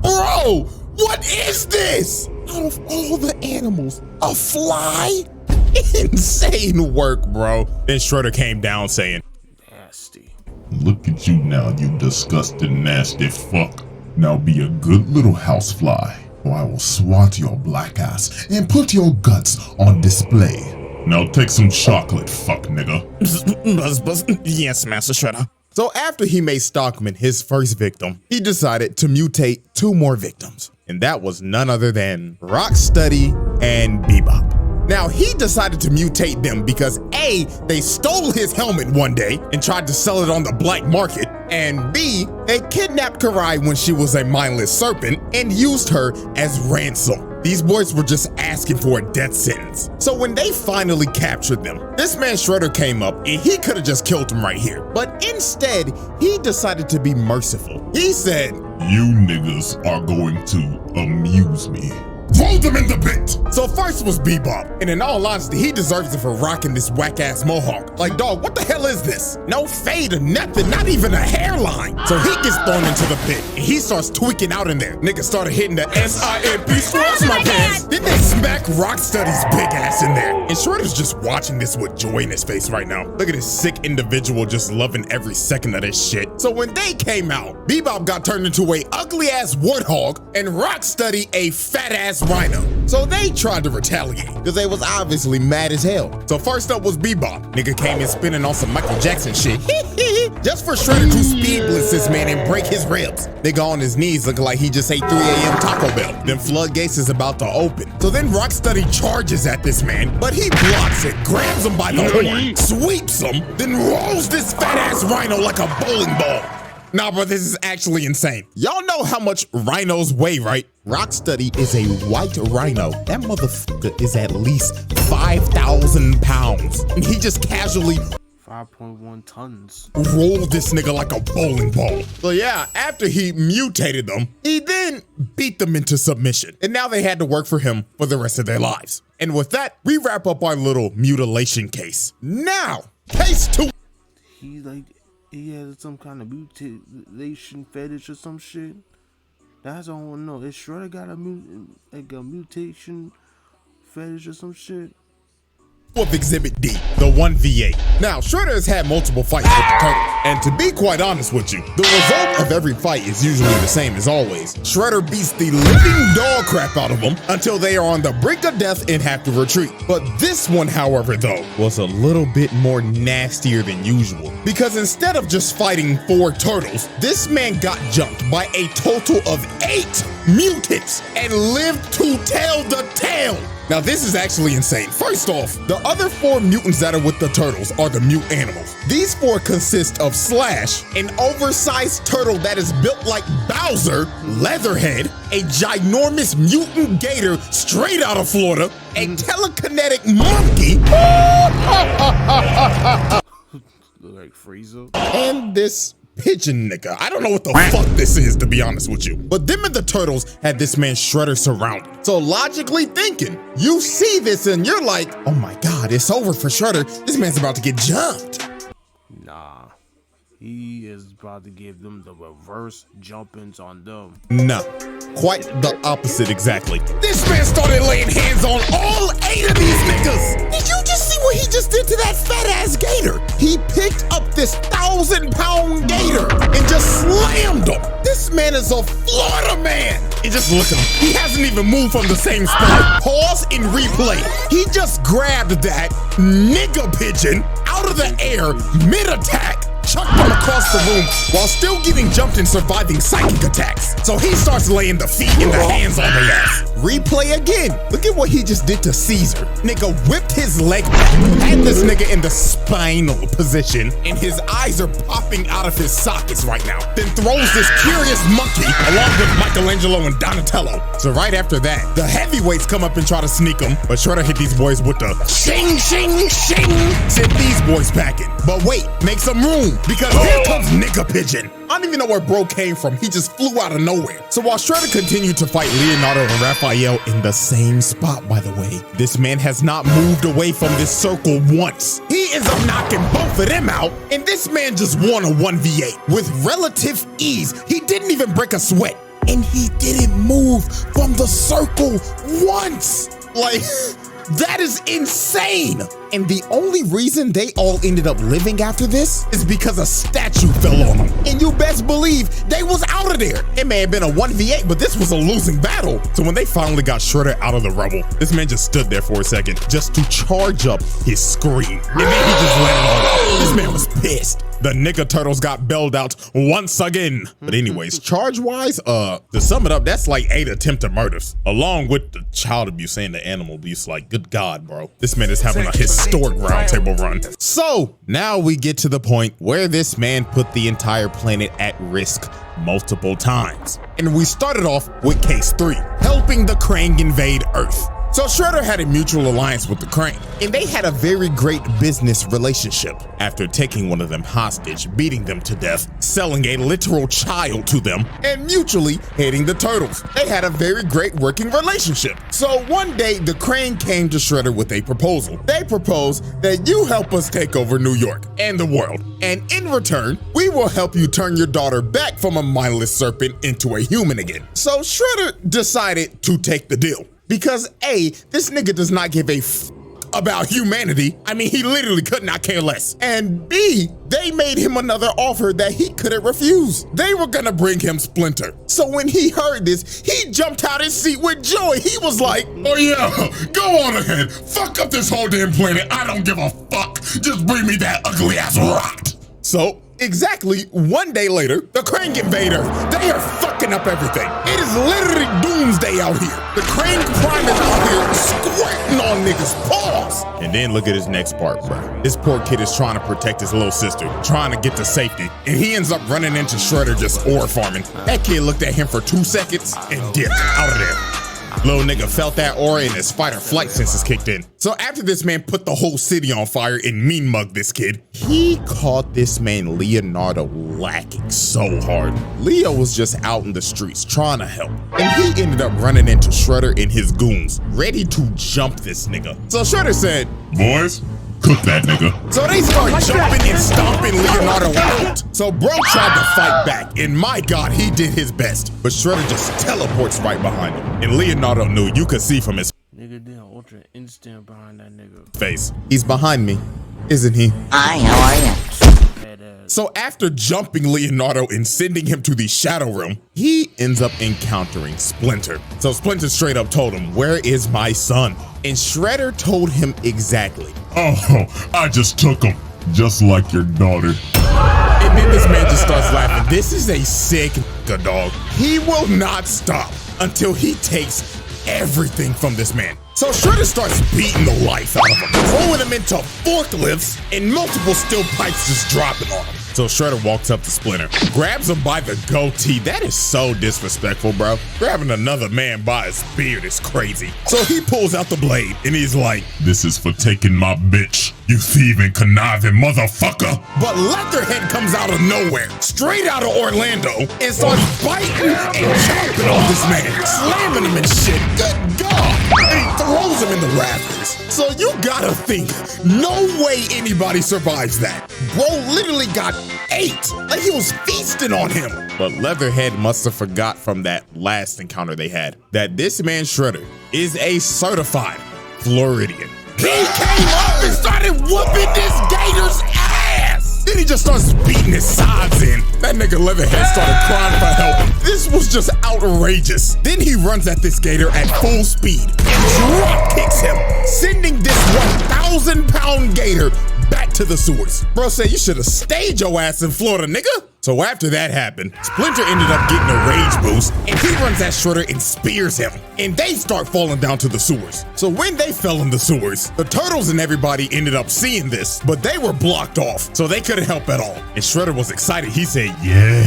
bro, what is this? Out of all the animals, a fly? Insane work, bro. Then Shredder came down saying, Nasty. Look at you now, you disgusting, nasty fuck. Now be a good little housefly, or I will swat your black ass and put your guts on display. Now take some chocolate, fuck nigga. Buzz. Yes, Master Shredder. So after he made Stockman his first victim, he decided to mutate 2 more victims. And that was none other than Rocksteady and Bebop. Now, he decided to mutate them because A, they stole his helmet one day and tried to sell it on the black market, and B, they kidnapped Karai when she was a mindless serpent and used her as ransom. These boys were just asking for a death sentence. So when they finally captured them, this man Shredder came up and he could have just killed them right here. But instead, he decided to be merciful. He said, You niggas are going to amuse me. Throw them in the pit! So first was Bebop, and in all honesty, he deserves it for rocking this whack-ass mohawk. Like, dog, what the hell is this? No fade or nothing, not even a hairline. So he gets thrown into the pit, and he starts tweaking out in there. Niggas started hitting the SIMP scratch my pants. Then they smack Rocksteady's big ass in there. And Shredder's just watching this with joy in his face right now. Look at this sick individual just loving every second of this shit. So when they came out, Bebop got turned into a ugly-ass warthog, and Rocksteady a fat-ass rhino. So they tried to retaliate because they was obviously mad as hell. So first up was Bebop. Nigga came in spinning on some Michael Jackson shit. Just for Shredder to speed blitz this man and break his ribs. Nigga on his knees looking like he just ate 3 a.m. Taco Bell. Then floodgates is about to open. So then Rocksteady charges at this man, but he blocks it, grabs him by the horn, sweeps him, then rolls this fat ass rhino like a bowling ball. Nah, bro, this is actually insane. Y'all know how much rhinos weigh, right? Rocksteady is a white rhino. That motherfucker is at least 5,000 pounds. And he just casually 5.1 tons. Rolled this nigga like a bowling ball. So yeah, after he mutated them, he then beat them into submission. And now they had to work for him for the rest of their lives. And with that, we wrap up our little mutilation case. Now, case 2. He had some kind of mutilation fetish or some shit. That's all I want to know. Is Shredder got a mutation fetish or some shit? Of Exhibit D, the 1v8. Now, Shredder has had multiple fights with the Turtles, and to be quite honest with you, the result of every fight is usually the same as always. Shredder beats the living dog crap out of them until they are on the brink of death and have to retreat. But this one, however, though, was a little bit more nastier than usual, because instead of just fighting 4 turtles, this man got jumped by a total of 8 mutants and lived to tell the tale. Now this is actually insane. First off, the other 4 mutants that are with the turtles are the mute animals. These 4 consist of Slash, an oversized turtle that is built like Bowser, Leatherhead, a ginormous mutant gator straight out of Florida, a telekinetic monkey, like Frieza, and this pigeon nigga. I don't know what the fuck this is, to be honest with you. But them and the turtles had this man Shredder surrounded. So logically thinking, you see this and you're like, oh my God, it's over for Shredder. This man's about to get jumped. Nah, he is about to give them the reverse jumpings on them. No, quite the opposite exactly. This man started laying hands on all 8 of these niggas. Did you just see what he just did to that fat ass gator? He picked up this 1,000-pound gator and just slammed him. This man is a Florida man. And just look at him. He hasn't even moved from the same spot. Pause and replay. He just grabbed that nigga pigeon out of the air mid-attack, chucked him across the room while still getting jumped and surviving psychic attacks. So he starts laying the feet and the hands on the ass. Replay again. Look at what he just did to Caesar. Nigga whipped his leg back, had this nigga in the spinal position, and his eyes are popping out of his sockets right now. Then throws this curious monkey along with Michelangelo and Donatello. So right after that, the heavyweights come up and try to sneak him, but Shredder hit these boys with the shing, shing, shing, sent these boys packing. But wait, make some room, because here comes Nigga Pigeon. I don't even know where bro came from. He just flew out of nowhere. So while Shredder continued to fight Leonardo and Raphael in the same spot, by the way, this man has not moved away from this circle once. He ends up knocking both of them out, and this man just won a 1v8 with relative ease. He didn't even break a sweat, and he didn't move from the circle once. Like, that is insane. And the only reason they all ended up living after this is because a statue fell on them. And you best believe they was out of there. It may have been a 1v8, but this was a losing battle. So when they finally got Shredder out of the rubble, this man just stood there for a second just to charge up his scream. And then he just let it all out. This man was pissed. The nigga turtles got bailed out once again. But anyways, charge-wise, to sum it up, that's like 8 attempted murders, along with the child abuse and the animal abuse. Like, good God, bro. This man is having a historic roundtable run. So now we get to the point where this man put the entire planet at risk multiple times. And we started off with case 3, helping the Krang invade Earth. So Shredder had a mutual alliance with the Krang, and they had a very great business relationship. After taking one of them hostage, beating them to death, selling a literal child to them, and mutually hating the Turtles, they had a very great working relationship. So one day, the Krang came to Shredder with a proposal. They proposed that you help us take over New York and the world, and in return, we will help you turn your daughter back from a mindless serpent into a human again. So Shredder decided to take the deal. Because A, this nigga does not give a f about humanity. I mean, he literally could not care less. And B, they made him another offer that he couldn't refuse. They were gonna bring him Splinter. So when he heard this, he jumped out his seat with joy. He was like, oh yeah, go on ahead. Fuck up this whole damn planet. I don't give a fuck. Just bring me that ugly ass rot. So exactly one day later, the Krang invade Earth. They are fucking up everything. It is literally doomsday out here. The Krang Prime is out here squirting on niggas' paws. And then look at his next part, bro. This poor kid is trying to protect his little sister, trying to get to safety, and he ends up running into Shredder just ore farming. That kid looked at him for 2 seconds and dipped out of there. Little nigga felt that aura and his fight or flight senses kicked in. So after this man put the whole city on fire and mean mugged this kid, he caught this man Leonardo lacking so hard. Leo was just out in the streets trying to help, and he ended up running into Shredder and his goons, ready to jump this nigga. So Shredder said, Boys, cook that nigga. so they start jumping and stomping Leonardo out. So bro tried to fight back, and my God, he did his best. But Shredder just teleports right behind him, and Leonardo knew, you could see from his Nigga did ultra instant behind that nigga. face. He's behind me, isn't he? Hi, how are you? Badass. So after jumping Leonardo and sending him to the Shadow Realm, he ends up encountering Splinter. So Splinter straight up told him, where is my son? And Shredder told him exactly. Oh, I just took him, just like your daughter. And then this man just starts laughing. This is a sick dog. He will not stop until he takes everything from this man. So Shredder starts beating the life out of him, throwing him into forklifts and multiple steel pipes just dropping on him. So Shredder walks up to Splinter, grabs him by the goatee. That is so disrespectful, bro. Grabbing another man by his beard is crazy. So he pulls out the blade and he's like, This is for taking my bitch, you thieving, conniving motherfucker. but Leatherhead comes out of nowhere, straight out of Orlando, and starts biting and chopping on this man, slamming him and shit. Good God! And he throws him in the rafters. So you gotta think, no way anybody survives that. Bro literally got ate, like he was feasting on him. But Leatherhead must have forgot from that last encounter they had that this man Shredder is a certified Floridian. He came up and started whooping this gator's ass. Then he just starts beating his sides in. That nigga Leatherhead started crying for help. This was just outrageous. Then he runs at this gator at full speed and drop kicks him, sending this 1,000-pound gator back to the sewers. Bro said you should have stayed your ass in Florida, nigga. So after that happened, Splinter ended up getting a rage boost, and he runs at Shredder and spears him, and they start falling down to the sewers. So when they fell in the sewers, the turtles and everybody ended up seeing this, but they were blocked off, so they couldn't help at all. And Shredder was excited. He said, Yeah,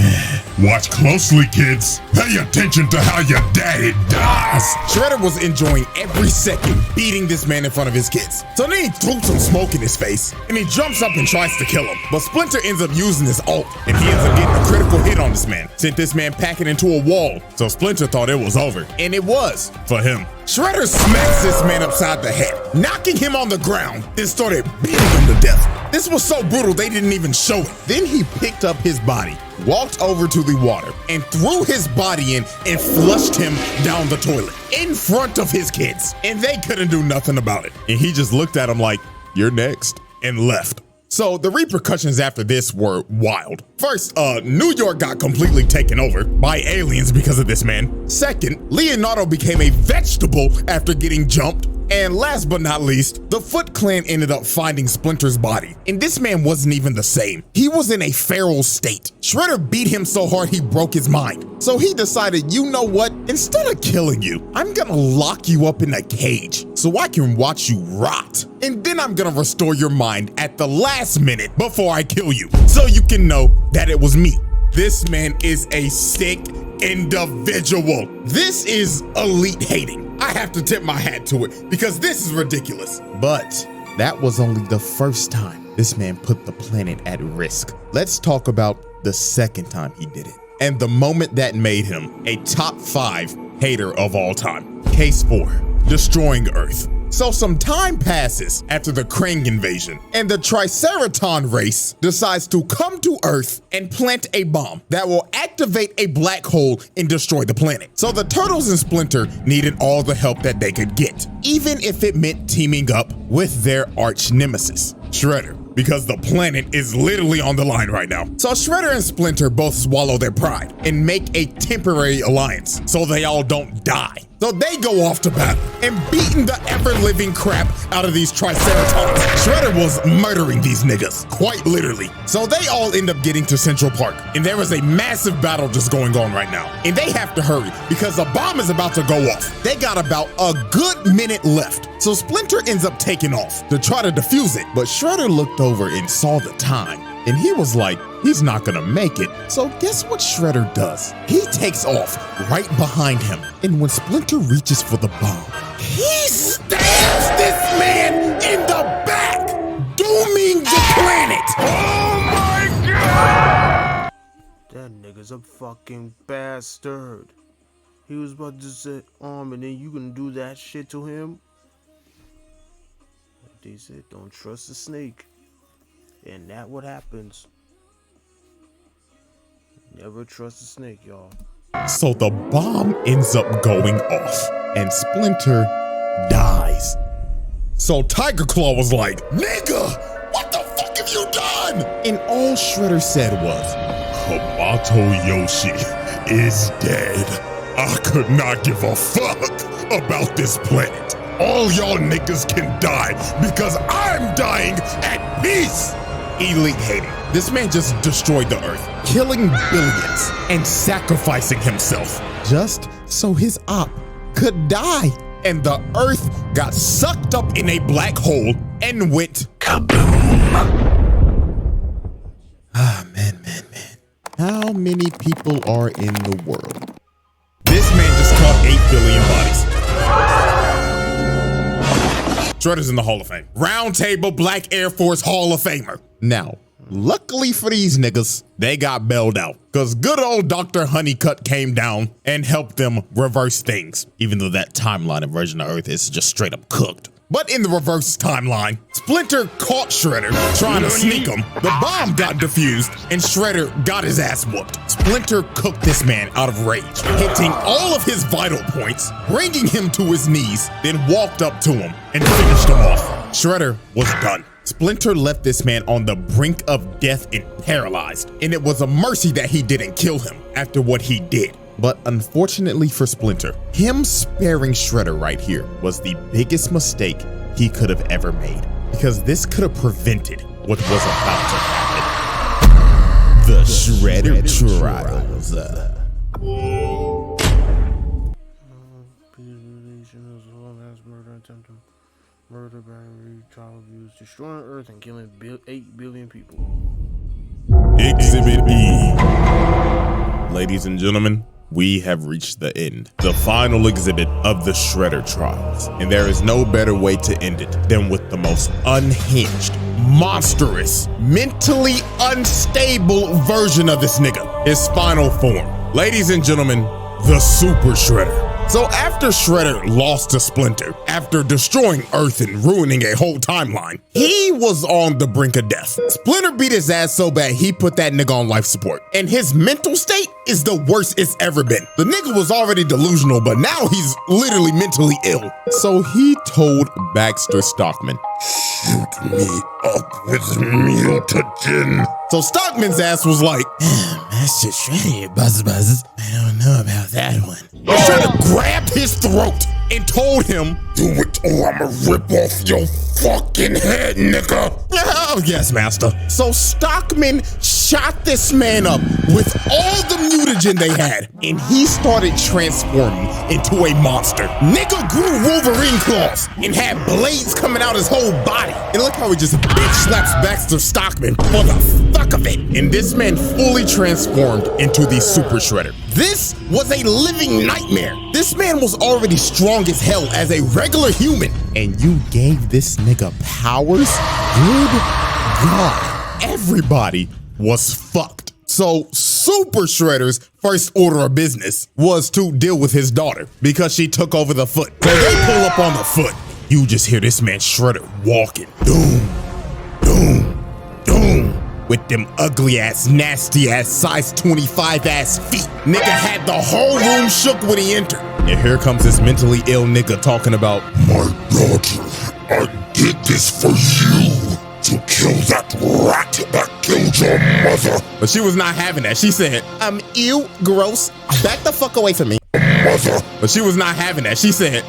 watch closely, kids. Pay attention to how your daddy dies. Shredder was enjoying every second beating this man in front of his kids. So then he threw some smoke in his face, and he jumps up and tries to kill him. But Splinter ends up using his ult, and he ends up getting a critical hit on this man. Sent this man packing into a wall. So Splinter thought it was over, and it was for him. Shredder smacks this man upside the head, knocking him on the ground, then started beating him to death. This was so brutal they didn't even show it. Then he picked up his body, walked over to the water, and threw his body in and flushed him down the toilet in front of his kids. And they couldn't do nothing about it. And he just looked at him like, you're next, and left. So the repercussions after this were wild. First, New York got completely taken over by aliens because of this man. Second, Leonardo became a vegetable after getting jumped. And last but not least, the Foot Clan ended up finding Splinter's body. And this man wasn't even the same. He was in a feral state. Shredder beat him so hard he broke his mind. So he decided, you know what? Instead of killing you, I'm gonna lock you up in a cage so I can watch you rot. And then I'm gonna restore your mind at the last minute before I kill you, so you can know that it was me. This man is a sick individual. This is elite hating. I have to tip my hat to it because this is ridiculous. But that was only the first time this man put the planet at risk. Let's talk about the second time he did it, and the moment that made him a top 5 hater of all time. Case 4, destroying Earth. So some time passes after the Krang invasion, and the Triceraton race decides to come to Earth and plant a bomb that will activate a black hole and destroy the planet. So the Turtles and Splinter needed all the help that they could get, even if it meant teaming up with their arch nemesis, Shredder, because the planet is literally on the line right now. So Shredder and Splinter both swallow their pride and make a temporary alliance so they all don't die. So they go off to battle and beating the ever-living crap out of these Triceratons. Shredder was murdering these niggas, quite literally. So they all end up getting to Central Park, and there is a massive battle just going on right now. And they have to hurry because the bomb is about to go off. They got about a good minute left. So Splinter ends up taking off to try to defuse it, but Shredder looked over and saw the time, and he was like, he's not gonna make it. So guess what Shredder does? He takes off right behind him. And when Splinter reaches for the bomb, he stabs this man in the back, dooming the planet. Oh my God! That nigga's a fucking bastard. He was about to say and then you gonna do that shit to him? They said don't trust the snake. And that what happens. Never trust a snake, y'all. So the bomb ends up going off, and Splinter dies. So Tiger Claw was like, "Nigga, what the fuck have you done?" And all Shredder said was, "Hamato Yoshi is dead. I could not give a fuck about this planet. All y'all niggas can die because I'm dying at peace." Elite hater. This man just destroyed the earth, killing billions and sacrificing himself just so his op could die. And the earth got sucked up in a black hole and went kaboom. Man. How many people are in the world? This man just caught 8 billion bodies. Shredder's in the Hall of Fame. Round Table Black Air Force Hall of Famer. Now, luckily for these niggas, they got bailed out because good old Dr. Honeycutt came down and helped them reverse things, even though that timeline and version of Earth is just straight up cooked. But in the reverse timeline, Splinter caught Shredder trying to sneak him. The bomb got defused and Shredder got his ass whooped. Splinter cooked this man out of rage, hitting all of his vital points, bringing him to his knees, then walked up to him and finished him off. Shredder was done. Splinter left this man on the brink of death and paralyzed, and it was a mercy that he didn't kill him after what he did. But unfortunately for Splinter, him sparing Shredder right here was the biggest mistake he could have ever made, because this could have prevented what was about to happen. The Shredder Trials. Murder, battery, child abuse, destroying Earth and killing 8 billion people. Exhibit E. Ladies and gentlemen, we have reached the end. The final exhibit of the Shredder Trials. And there is no better way to end it than with the most unhinged, monstrous, mentally unstable version of this nigga. His final form. Ladies and gentlemen, the Super Shredder. So after Shredder lost to Splinter, after destroying Earth and ruining a whole timeline, he was on the brink of death. Splinter beat his ass so bad he put that nigga on life support. And his mental state is the worst it's ever been. The nigga was already delusional, but now he's literally mentally ill. So he told Baxter Stockman, "Shoot me up with mutagen." So Stockman's ass was like, "Master Shredder, Buzz. I don't know about that one." Shredder grabbed his throat and told him, "Do it or I'ma rip off your fucking head, nigga." Oh, yes, master. So Stockman shot this man up with all the mutagen they had, and he started transforming into a monster. Nigga grew Wolverine claws and had blades coming out his whole body. And look how he just bitch slaps Baxter Stockman for the fuck of it. And this man fully transformed into the Super Shredder. This was a living nightmare. This man was already strong as hell as a regular human. And you gave this nigga powers? Good God. Everybody was fucked. So Super Shredder's first order of business was to deal with his daughter because she took over the foot. So they pull up on the foot. You just hear this man Shredder walking. Doom, doom, doom. With them ugly ass, nasty ass, size 25 ass feet. Nigga had the whole room shook when he entered. And here comes this mentally ill nigga talking about, "My daughter, I did this for you. To kill that rat that killed your mother." But she was not having that. She said, ew, gross. Back the fuck away from me. Mother. But she was not having that. She said,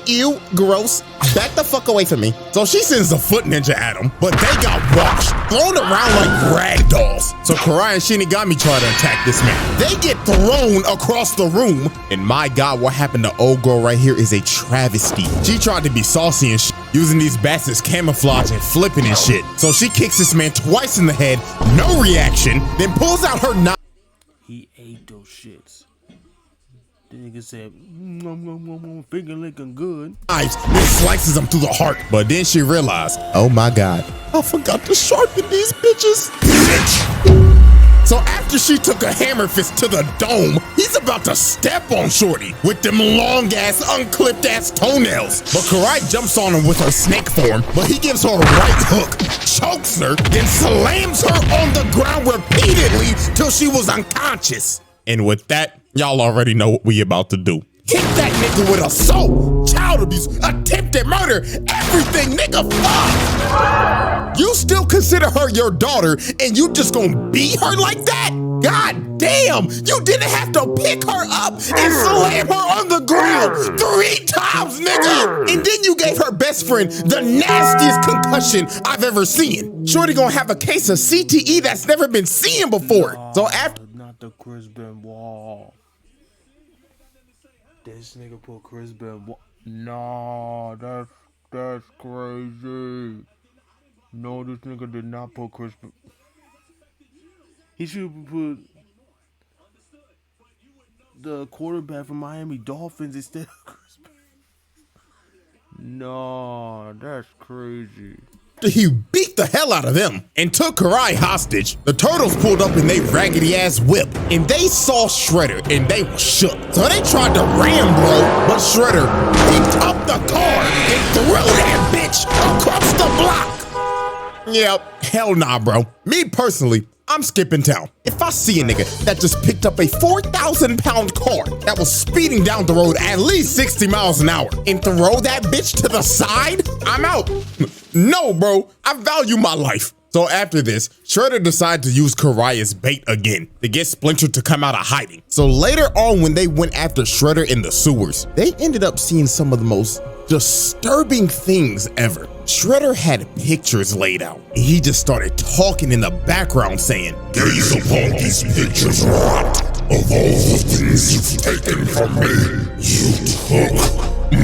ew, gross. Back the fuck away from me. So she sends the foot ninja at him, but they got washed, thrown around like rag dolls. So Karai and Shinigami try to attack this man. They get thrown across the room. And my God, what happened to old girl right here is a travesty. She tried to be saucy and shit. using these bats as camouflage and flipping and shit. So she kicks this man twice in the head, no reaction, then pulls out her knife. He ate those shits. The nigga said, finger licking good. Then slices him through the heart. But then she realized, oh my God, I forgot to sharpen these bitches. Bitch. So after she took a hammer fist to the dome, he's about to step on Shorty with them long ass, unclipped ass toenails. But Karai jumps on him with her snake form, but he gives her a right hook, chokes her, then slams her on the ground repeatedly till she was unconscious. And with that, y'all already know what we about to do. Hit that nigga with assault, child abuse, attempted murder, everything, nigga, fuck! You still consider her your daughter and you just gonna beat her like that? God damn, you didn't have to pick her up and slam her on the ground 3 times, nigga! And then you gave her best friend the nastiest concussion I've ever seen. Shorty gonna have a case of CTE that's never been seen before. So after— Not the Chris Benoit. This nigga put Chris Benoit. Nah, that's crazy. No, this nigga did not put Chris Benoit. He should have put the quarterback from Miami Dolphins instead of Chris Benoit. Nah, that's crazy. He beat the hell out of them and took Karai hostage. The Turtles pulled up in they raggedy ass whip and they saw Shredder and they were shook. So they tried to ram bro, but Shredder picked up the car and threw that bitch across the block. Yep, hell nah, bro. Me personally, I'm skipping town. If I see a nigga that just picked up a 4,000-pound car that was speeding down the road at least 60 miles an hour and throw that bitch to the side, I'm out. No, bro, I value my life. So after this, Shredder decided to use Karai as bait again to get Splinter to come out of hiding. So later on, when they went after Shredder in the sewers, they ended up seeing some of the most disturbing things ever. Shredder had pictures laid out. And he just started talking in the background saying, gaze upon these pictures, rot. Of all the things you've taken from me, you took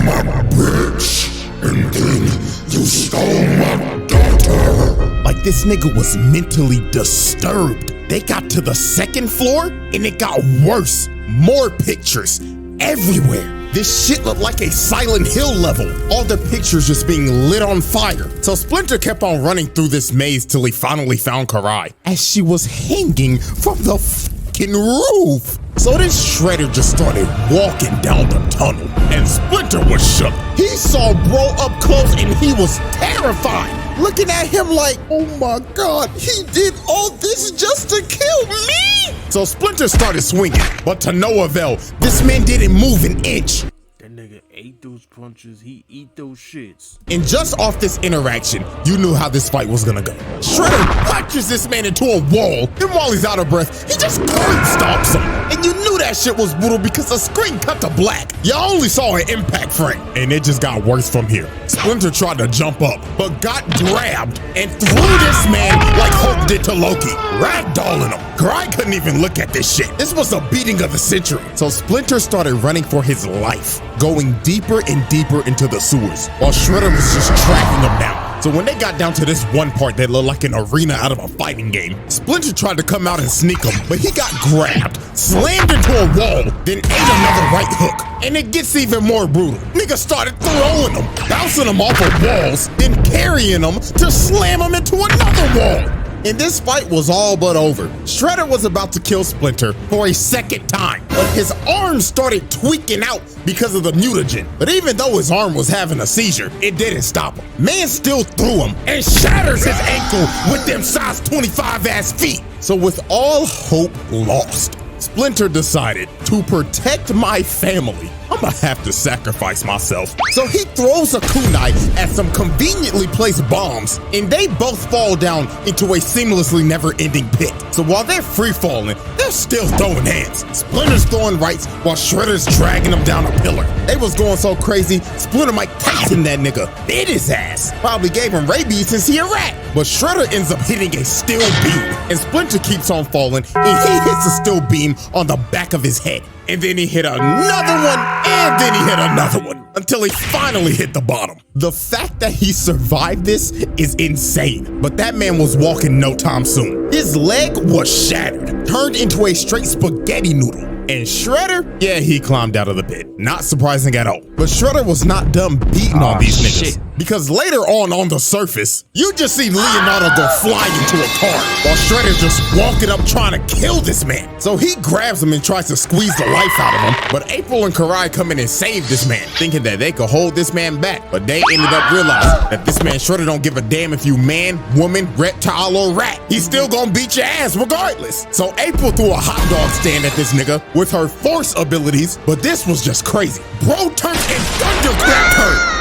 my bitch, and then you stole my daughter. Like this nigga was mentally disturbed. They got to the 2nd floor and it got worse. More pictures everywhere. This shit looked like a Silent Hill level. All the pictures just being lit on fire. So Splinter kept on running through this maze till he finally found Karai as she was hanging from the fucking roof. So then Shredder just started walking down the tunnel and Splinter was shook. He saw bro up close and he was terrified. Looking at him like, oh my God, he did all this just to kill me? So Splinter started swinging, but to no avail. This man didn't move an inch. That nigga ate those punches, he eat those shits. And just off this interaction, you knew how this fight was gonna go. Shredder punches this man into a wall, and while he's out of breath, he just curb stomps him. And you knew that shit was brutal because the screen cut to black. You only saw an impact frame, and it just got worse from here. Splinter tried to jump up, but got grabbed and threw this man like Hulk did to Loki, ragdolling him. Karai couldn't even look at this shit. This was the beating of the century. So Splinter started running for his life, going deeper and deeper into the sewers, while Shredder was just tracking him down. So when they got down to this one part that looked like an arena out of a fighting game, Splinter tried to come out and sneak him, but he got grabbed, slammed into a wall, then ate another right hook. And it gets even more brutal. Nigga started throwing him, bouncing him off of walls, then carrying him to slam him into another wall. And this fight was all but over. Shredder was about to kill Splinter for a 2nd time, but his arm started tweaking out because of the mutagen. But even though his arm was having a seizure, it didn't stop him. Man still threw him and shatters his ankle with them size 25 ass feet. So with all hope lost, Splinter decided to protect my family. I'm gonna have to sacrifice myself. So he throws a kunai at some conveniently placed bombs, and they both fall down into a seamlessly never-ending pit. So while they're free-falling, they're still throwing hands. Splinter's throwing rights while Shredder's dragging them down a pillar. They was going so crazy, Splinter Mike Tyson that nigga bit his ass. Probably gave him rabies since he a rat. But Shredder ends up hitting a steel beam, and Splinter keeps on falling, and he hits a steel beam on the back of his head. And then he hit another one And then he hit another one until he finally hit the bottom. The fact that he survived this is insane, but that man was walking no time soon. His leg was shattered, turned into a straight spaghetti noodle. And Shredder, yeah, he climbed out of the pit. Not surprising at all. But Shredder was not done beating on these niggas. Because later on the surface, you just see Leonardo go flying into a car while Shredder's just walking up trying to kill this man. So he grabs him and tries to squeeze the life out of him. But April and Karai come in and save this man, thinking that they could hold this man back. But they ended up realizing that this man Shredder don't give a damn if you man, woman, reptile, or rat. He's still gonna beat your ass regardless. So April threw a hot dog stand at this nigga with her force abilities, but this was just crazy. Bro turned and thunderclapped her.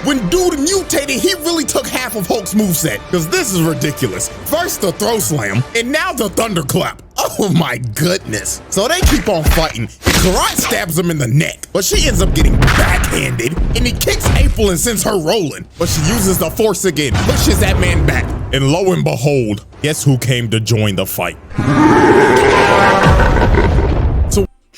When dude mutated, he really took half of Hulk's moveset, because this is ridiculous. First the throw slam, and now the thunderclap. Oh my goodness. So they keep on fighting, and Karai stabs him in the neck, but she ends up getting backhanded, and he kicks April and sends her rolling. But she uses the force again, pushes that man back, and lo and behold, guess who came to join the fight?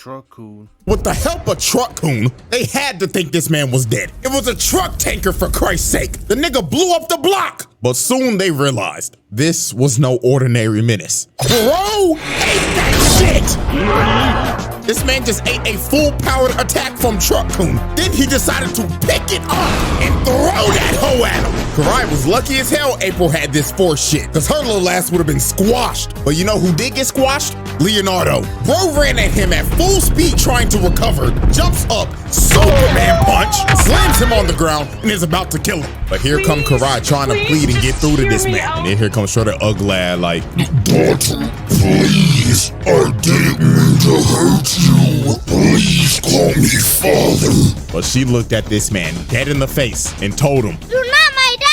Truck-coon. With the help of Truck-coon, they had to think this man was dead. It was a truck tanker, for Christ's sake. The nigga blew up the block. But soon they realized this was no ordinary menace. Bro ate that shit. This man just ate a full-powered attack from Truck-coon. Then he decided to pick it up and throw that hoe at him. Karai was lucky as hell April had this force shit, because her little ass would have been squashed. But you know who did get squashed? Leonardo. Bro ran at him at full speed trying to recover, jumps up, Superman punch, slams him on the ground, and is about to kill him. But here come Karai trying to plead and get through to this man. And then here comes Shredder ugly like, Daughter, please, I didn't mean to hurt you. Please call me father. But she looked at this man dead in the face and told him, You're not my dad!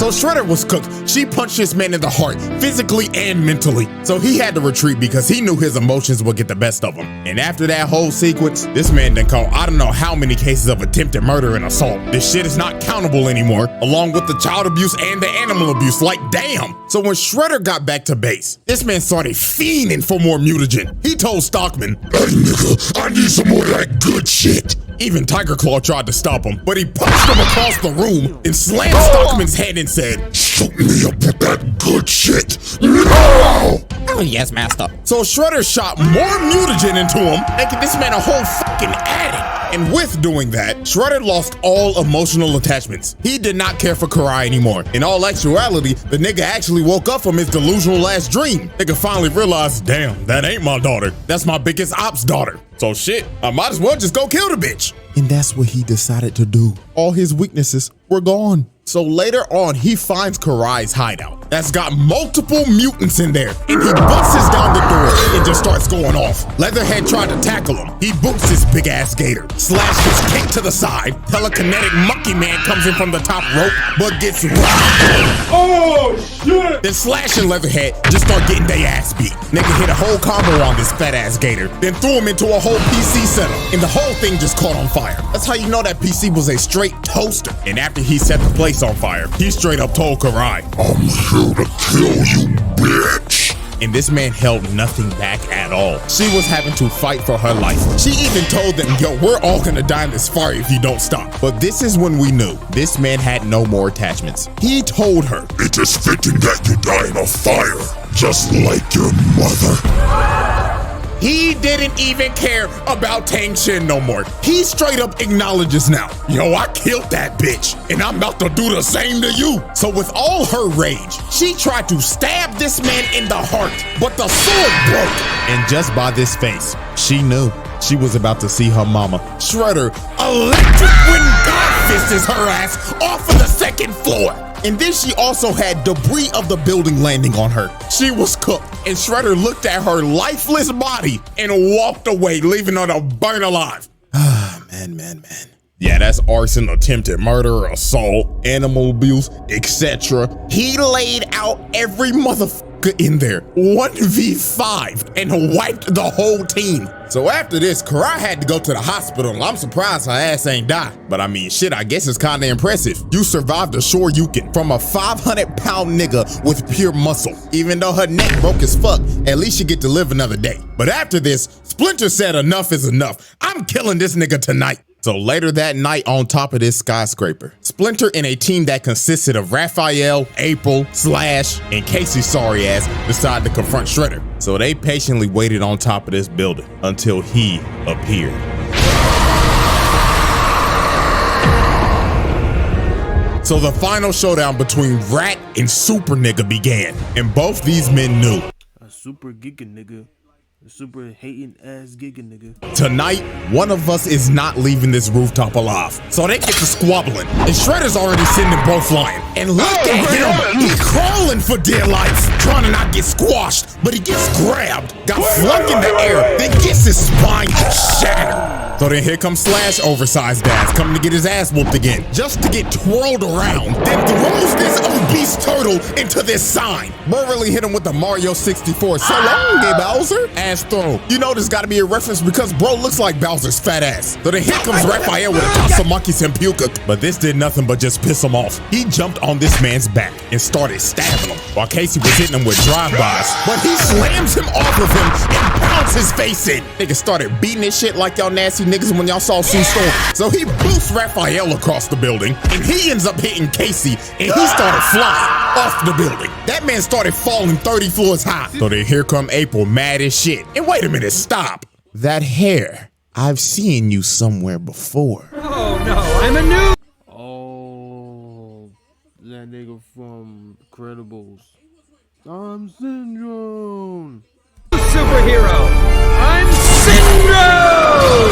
So Shredder was cooked. She punched this man in the heart, physically and mentally. So he had to retreat because he knew his emotions would get the best of him. And after that whole sequence, this man done caught I don't know how many cases of attempted murder and assault. This shit is not countable anymore, along with the child abuse and the animal abuse. Like, damn. So when Shredder got back to base, this man started fiending for more mutagen. He told Stockman, Hey nigga, I need some more of that good shit. Even Tiger Claw tried to stop him, but he punched him across the room and slammed Stockman's head and said, Shoot me up with that good shit now! Oh, yes, master. So Shredder shot more mutagen into him, making this man a whole fucking addict. And with doing that, Shredder lost all emotional attachments. He did not care for Karai anymore. In all actuality, the nigga actually woke up from his delusional last dream. Nigga finally realized, damn, that ain't my daughter. That's my biggest ops daughter. So shit, I might as well just go kill the bitch. And that's what he decided to do. All his weaknesses were gone. So later on, he finds Karai's hideout that's got multiple mutants in there, and he busts down the door and just starts going off. Leatherhead tried to tackle him. He boots his big ass gator, slashes kick to the side. Telekinetic monkey man comes in from the top rope, but gets rocked. Oh shit! Then Slash and Leatherhead just start getting their ass beat. Nigga hit a whole combo on this fat ass gator, then threw him into a whole PC setup, and the whole thing just caught on fire. That's how you know that PC was a straight toaster. And after he set the place on fire, he straight up told Karai, I'm here to kill you, bitch. And this man held nothing back at all. She was having to fight for her life. She even told them, yo, we're all gonna die in this fire if you don't stop. But this is when we knew this man had no more attachments. He told her, It is fitting that you die in a fire, just like your mother. he didn't even care about Tang Shin no more. He straight up acknowledges now, yo, I killed that bitch, and I'm about to do the same to you. So with all her rage, she tried to stab this man in the heart, but the sword broke. And just by this face, she knew she was about to see her mama, Shredder, electric wind God fists her ass off of the second floor. And then she also had debris of the building landing on her. She was cooked, and Shredder looked at her lifeless body and walked away, leaving her to burn alive. Man. Yeah, that's arson, attempted murder, assault, animal abuse, etc. He laid out every motherfucking Peelka in there 1v5 and wiped the whole team. So after this, Karai had to go to the hospital. I'm surprised her ass ain't died. But I mean, shit, I guess it's kinda impressive. You survived a Shoryuken from a 500-pound nigga with pure muscle. Even though her neck broke as fuck, at least you get to live another day. But after this, Splinter said enough is enough. I'm killing this nigga tonight. So later that night on top of this skyscraper, Splinter and a team that consisted of Raphael, April, Slash, and Casey's sorry ass decided to confront Shredder. So they patiently waited on top of this building until he appeared. So the final showdown between Rat and Super Nigga began, and both these men knew. A super giga nigga. A super hating ass giga nigga. Tonight, one of us is not leaving this rooftop alive. So they get to squabbling, and Shredder's already sitting in both flying. And look at him, he crawling for dear life, trying to not get squashed, but he gets grabbed, got flung in the air, then gets his spine shattered. So then here comes Slash oversized ass coming to get his ass whooped again, just to get twirled around, then throws this obese turtle into this sign. Bro really hit him with the Mario 64 so long, gay Bowser ass throw. You know there's gotta be a reference because bro looks like Bowser's fat ass. So then here comes Raphael with a Tatsumaki Senpuka, but this did nothing but just piss him off. He jumped on this man's back and started stabbing him, while Casey was hitting him with drive-bys, but he slams him off of him and pounds his face in. Niggas started beating this shit like y'all nasty niggas when y'all saw Sue Storm. So he boosts Raphael across the building, and he ends up hitting Casey, and he started flying off the building. That man started falling 30 floors high. So then here come April, mad as shit. And wait a minute, stop. That hair, I've seen you somewhere before. Oh no, I'm a noob! Oh, that nigga from Credibles. I'm Syndrome. Superhero! I'm Syndrome!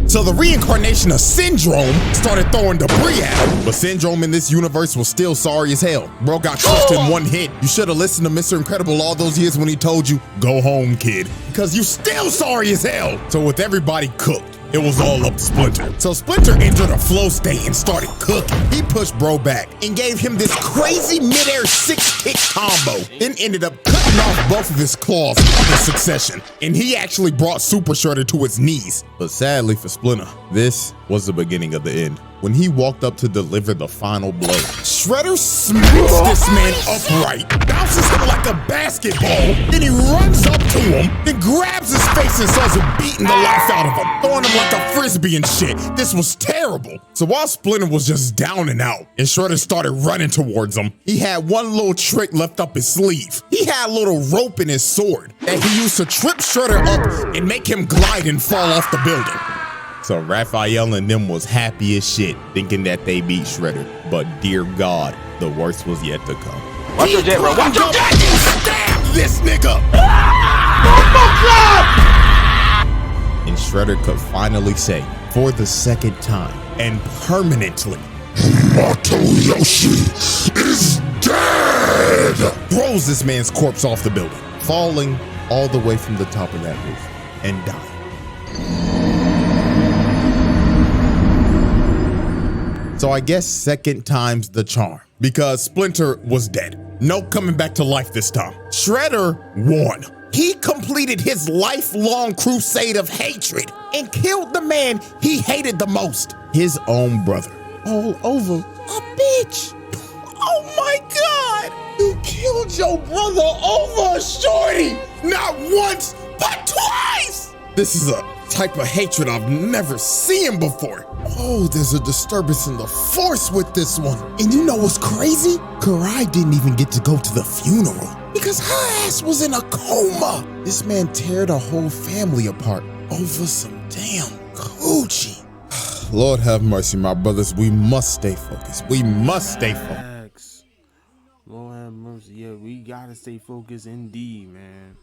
So the reincarnation of Syndrome started throwing debris at him, but Syndrome in this universe was still sorry as hell. Bro got crushed in one hit. You should have listened to Mr. Incredible all those years when he told you, go home, kid, because you still sorry as hell. So with everybody cooked, it was all up to Splinter. So Splinter entered a flow state and started cooking. He pushed bro back and gave him this crazy midair 6-kick combo, then ended up cutting off both of his claws in succession. And he actually brought Super Shredder to his knees. But sadly for Splinter, this was the beginning of the end. When he walked up to deliver the final blow, Shredder smacks this man upright, bounces him like a basketball, then he runs up to him, then grabs his face and starts beating the life out of him, throwing him like a frisbee and shit. This was terrible. So while Splinter was just down and out, and Shredder started running towards him, he had one little trick left up his sleeve. He had a little rope in his sword that he used to trip Shredder up and make him glide and fall off the building. So Raphael and them was happy as shit, thinking that they beat Shredder. But dear God, the worst was yet to come. Watch your jet, bro. Watch your jet! He stabbed this nigga! And Shredder could finally say, for the second time, and permanently, Mato Yoshi is dead! Throws this man's corpse off the building, falling all the way from the top of that roof, and dying. So I guess second time's the charm, because Splinter was dead. No coming back to life this time. Shredder won. He completed his lifelong crusade of hatred and killed the man he hated the most, his own brother. All over a bitch. Oh my God! You killed your brother over a shorty! Not once, but twice! This is a type of hatred I've never seen before. Oh, there's a disturbance in the force with this one. And you know what's crazy? Karai didn't even get to go to the funeral because her ass was in a coma. This man teared a whole family apart over some damn coochie. Lord have mercy, my brothers. We must stay focused. We must stay focused. Lord have mercy. Yeah, we gotta stay focused indeed, man.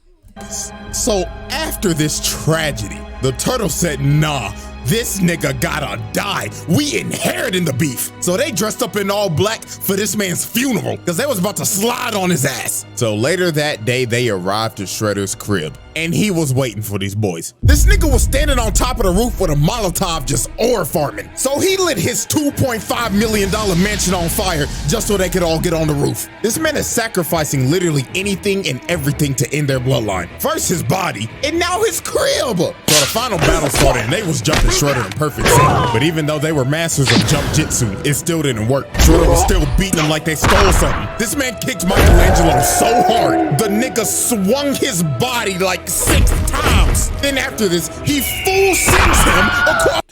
So after this tragedy, the turtle said, nah, this nigga gotta die. We inheriting the beef. So they dressed up in all black for this man's funeral because they was about to slide on his ass. So later that day, they arrived to Shredder's crib and he was waiting for these boys. This nigga was standing on top of the roof with a Molotov just ore farming. So he lit his $2.5 million mansion on fire just so they could all get on the roof. This man is sacrificing literally anything and everything to end their bloodline. First his body, and now his crib. So the final battle started and they was jumping Shredder in perfect sync. But even though they were masters of jump jitsu, it still didn't work. Shredder was still beating them like they stole something. This man kicked Michelangelo so hard, the nigga swung his body like 6 times. Then after this, he full sends him across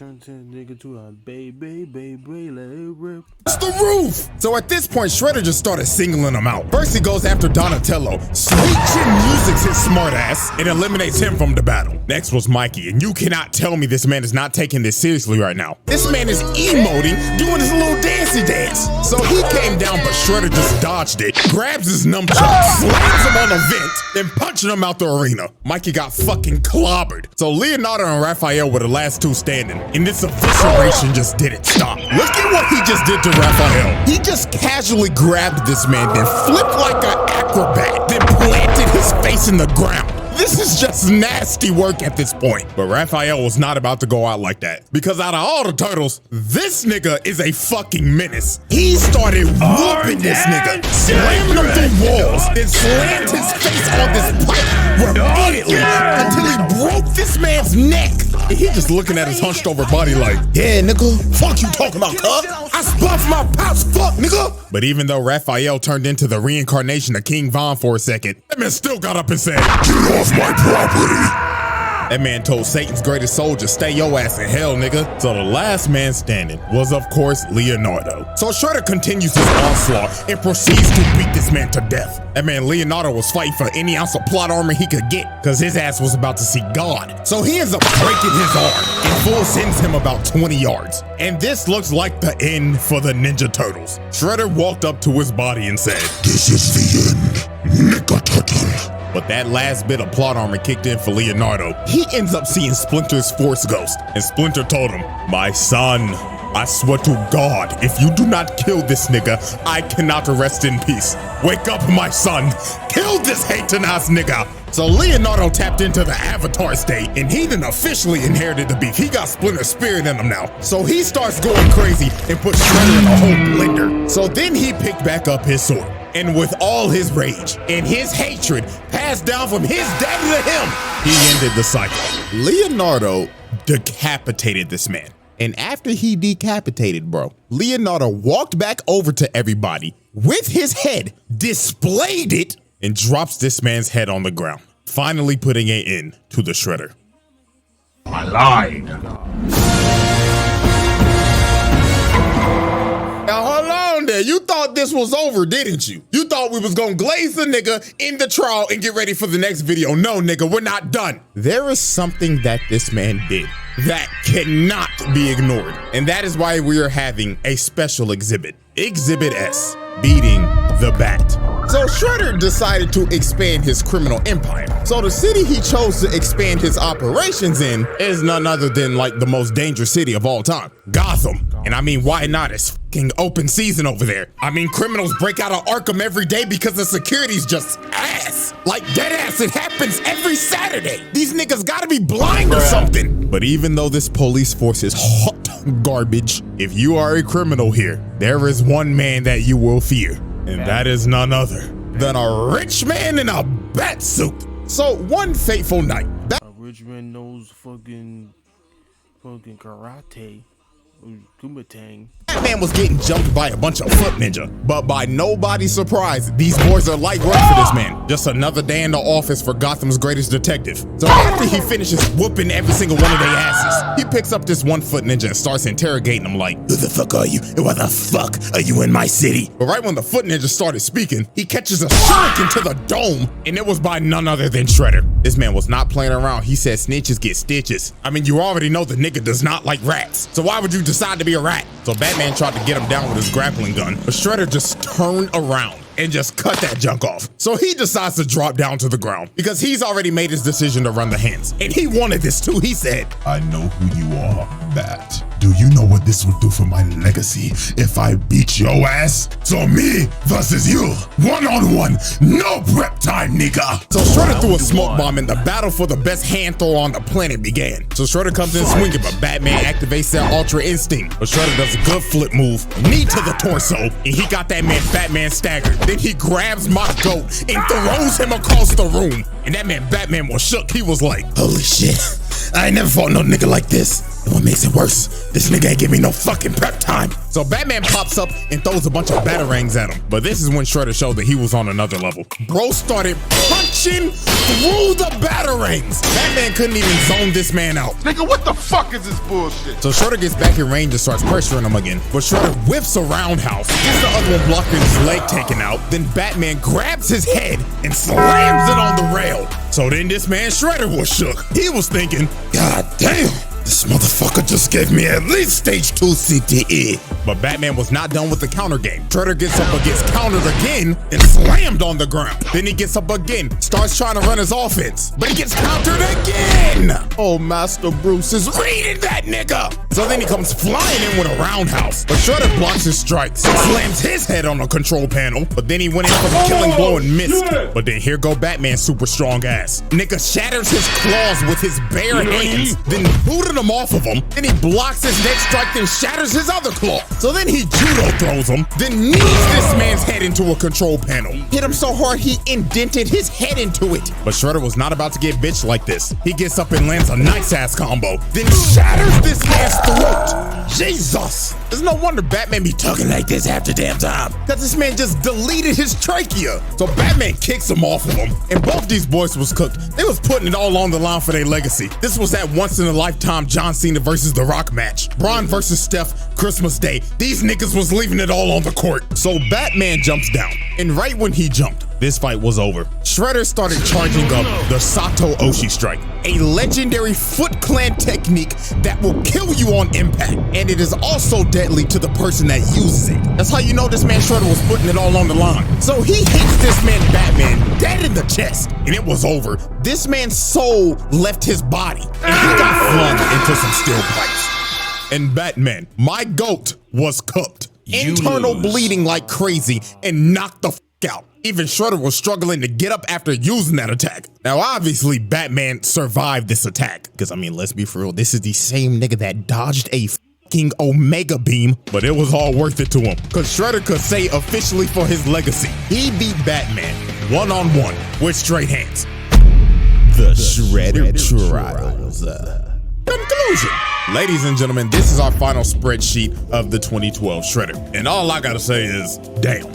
the roof. So at this point, Shredder just started singling him out. First he goes after Donatello. Sweet chin music's his smart ass and eliminates him from the battle. Next was Mikey, and you cannot tell me this man is not taking this seriously right now. This man is emoting, doing his little dancey dance. So he came down, but Shredder just dodged it, grabs his nunchuck, slams him on a vent, then punching him out the arena. Mikey got fucking clobbered. So Leonardo and Raphael were the last two standing, and this evisceration just didn't stop. Look at what he just did to Raphael. He just casually grabbed this man, then flipped like an acrobat, then planted his face in the ground. This is just nasty work at this point. But Raphael was not about to go out like that, because out of all the turtles, this nigga is a fucking menace. He started whooping this nigga, slamming him through walls, then slammed his face on this pipe repeatedly until he broke this man's neck. And he just looking at his hunched over body like, yeah, nigga, fuck you talking about, cuz? I spun from my pouch, fuck, nigga. But even though Raphael turned into the reincarnation of King Von for a second, that man still got up and said, get off my property. That man told Satan's greatest soldier, stay your ass in hell, nigga. So the last man standing was, of course, Leonardo. So Shredder continues his onslaught and proceeds to beat this man to death. That man Leonardo was fighting for any ounce of plot armor he could get, because his ass was about to see God. So he ends up breaking his arm and full sends him about 20 yards. And this looks like the end for the Ninja Turtles. Shredder walked up to his body and said, this is the end, Nigga Turtle. But that last bit of plot armor kicked in for Leonardo. He ends up seeing Splinter's Force Ghost, and Splinter told him, my son, I swear to God, if you do not kill this nigga, I cannot rest in peace. Wake up, my son. Kill this hating ass nigga. So Leonardo tapped into the Avatar state, and he done officially inherited the beef. He got Splinter's spirit in him now. So he starts going crazy and puts Shredder in a whole blender. So then he picked back up his sword. And with all his rage and his hatred passed down from his daddy to him, he ended the cycle. Leonardo decapitated this man. And after he decapitated, bro, Leonardo walked back over to everybody with his head, displayed it, and drops this man's head on the ground, finally putting an end to the Shredder. I lied. Now hold on there. You thought this was over, didn't you? You thought we was gonna glaze the nigga in the trial and get ready for the next video. No, nigga, we're not done. There is something that this man did that cannot be ignored. And that is why we are having a special exhibit. Exhibit S, beating the Bat. So Shredder decided to expand his criminal empire. So the city he chose to expand his operations in is none other than like the most dangerous city of all time, Gotham. And I mean, why not? It's fucking open season over there. I mean, criminals break out of Arkham every day because the security's just ass. Like dead ass, it happens every Saturday. These niggas gotta be blind or something. But even though this police force is hot garbage, if you are a criminal here, there is one man that you will fear. And that is none other than a rich man in a bat suit. So one fateful night, A rich man knows fucking karate. Kumatang. that man was getting jumped by a bunch of foot ninja. But by nobody's surprise, these boys are light work for this man. Just another day in the office for Gotham's greatest detective. So after he finishes whooping every single one of their asses, he picks up this one foot ninja and starts interrogating him like, who the fuck are you? And why the fuck are you in my city? But right when the foot ninja started speaking, he catches a shuriken to the dome, and it was by none other than Shredder. This man was not playing around. He said snitches get stitches. I mean, you already know the nigga does not like rats. So why would you decide to be a rat? So Batman tried to get him down with his grappling gun, but Shredder just turned around and just cut that junk off. So he decides to drop down to the ground because he's already made his decision to run the hands. And he wanted this too. He said, I know who you are, Bat. Do you know what this would do for my legacy if I beat your ass? So me versus you, one-on-one, no prep time, nigga. So Shredder threw a smoke bomb and the battle for the best hand throw on the planet began. So Shredder comes in swinging, but Batman activates that Ultra Instinct. But Shredder does a good flip move, knee to the torso, and he got that man Batman staggered. Then he grabs my goat and throws him across the room. And that man Batman was shook. He was like, holy shit, I ain't never fought no nigga like this. And what makes it worse, this nigga ain't give me no fucking prep time. So Batman pops up and throws a bunch of batarangs at him. But this is when Shredder showed that he was on another level. Bro started punching through the batarangs. Batman couldn't even zone this man out. Nigga, what the fuck is this bullshit? So Shredder gets back in range and starts pressuring him again. But Shredder whips a roundhouse, gets the other one blocking his leg taken out. Then Batman grabs his head and slams it on the rail. So then this man Shredder was shook. He was thinking, God damn, this motherfucker just gave me at least stage 2 CTE. But Batman was not done with the counter game. Shredder gets up and gets countered again and slammed on the ground. Then he gets up again, starts trying to run his offense, but he gets countered again. Oh, Master Bruce is reading that nigga. So then he comes flying in with a roundhouse, but Shredder blocks his strikes, slams his head on the control panel, but then he went in for the killing blow and missed. But then here go Batman's super strong ass. Nigga shatters his claws with his bare hands, then booted him off of him, then he blocks his next strike, then shatters his other claw. So then he judo throws him, then knees this man's head into a control panel. Hit him so hard he indented his head into it. But Shredder was not about to get bitched like this. He gets up and lands a nice ass combo, then shatters this man's throat. Jesus! There's no wonder Batman be talking like this half the damn time, cause this man just deleted his trachea. So Batman kicks him off of him, and both these boys was cooked. They was putting it all on the line for their legacy. This was that once in a lifetime John Cena versus The Rock match. Braun versus Steph, Christmas Day. These niggas was leaving it all on the court. So Batman jumps down, and right when he jumped, this fight was over. Shredder started charging up the Sato Oshi strike, a legendary Foot Clan technique that will kill you on impact, and it is also deadly to the person that uses it. That's how you know this man Shredder was putting it all on the line. So he hits this man Batman dead in the chest, and it was over. This man's soul left his body, and he got flung into some steel pipes. And Batman, my goat, was cooked. Internal bleeding like crazy and knocked the f out. Even Shredder was struggling to get up after using that attack. Now, obviously, Batman survived this attack. Because, I mean, let's be for real, this is the same nigga that dodged a fucking Omega Beam. But it was all worth it to him. Because Shredder could say officially for his legacy, he beat Batman one-on-one with straight hands. The Shredder Trials. Conclusion. Ladies and gentlemen, this is our final spreadsheet of the 2012 Shredder. And all I gotta say is, damn.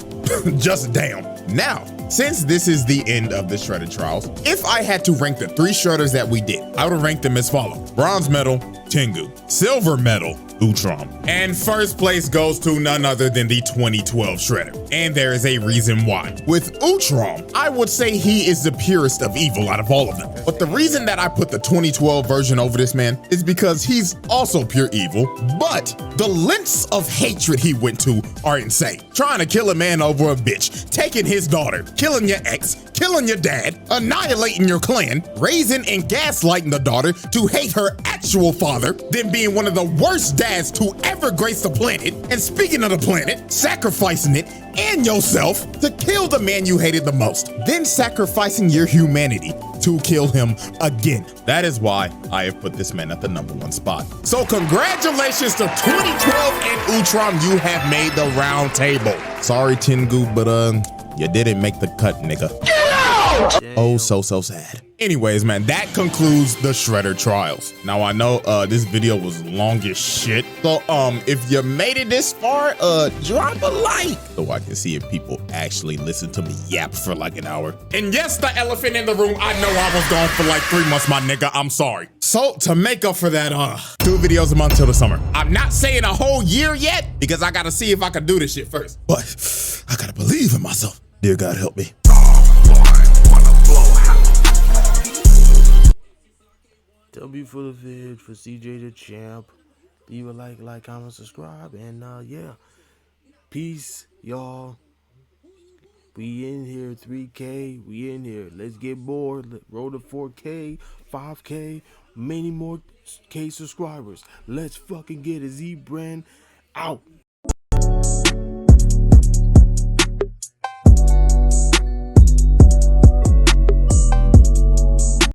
Just damn. Now, since this is the end of the Shredder Trials, if I had to rank the 3 Shredders that we did, I would rank them as follows. Bronze medal, Tengu. Silver medal, Utrom. And first place goes to none other than the 2012 Shredder. And there is a reason why. With Utrom, I would say he is the purest of evil out of all of them. But the reason that I put the 2012 version over this man is because he's also pure evil, but the lengths of hatred he went to are insane. Trying to kill a man over a bitch, taking his daughter, killing your ex, killing your dad, annihilating your clan, raising and gaslighting the daughter to hate her actual father, then being one of the worst dads to ever grace the planet, and speaking of the planet, sacrificing it and yourself to kill the man you hated the most, then sacrificing your humanity to kill him again. That is why I have put this man at the #1 spot. So congratulations to 2012 and Utrom, you have made the round table. Sorry Tengu, but you didn't make the cut, nigga. Oh, so sad. Anyways, man, that concludes the Shredder Trials. Now, I know this video was long as shit. So, if you made it this far, drop a like so I can see if people actually listen to me yap for like an hour. And yes, the elephant in the room, I know I was gone for like 3 months, my nigga. I'm sorry. So, to make up for that, 2 videos a month till the summer. I'm not saying a whole year yet because I gotta see if I can do this shit first. But I gotta believe in myself. Dear God, help me. W for the vid, for CJ the Champ. Leave a like, comment, subscribe, and yeah. Peace, y'all. We in here, 3K. We in here. Let's get bored. Roll to 4K, 5K. many more K subscribers. Let's fucking get a Z brand out.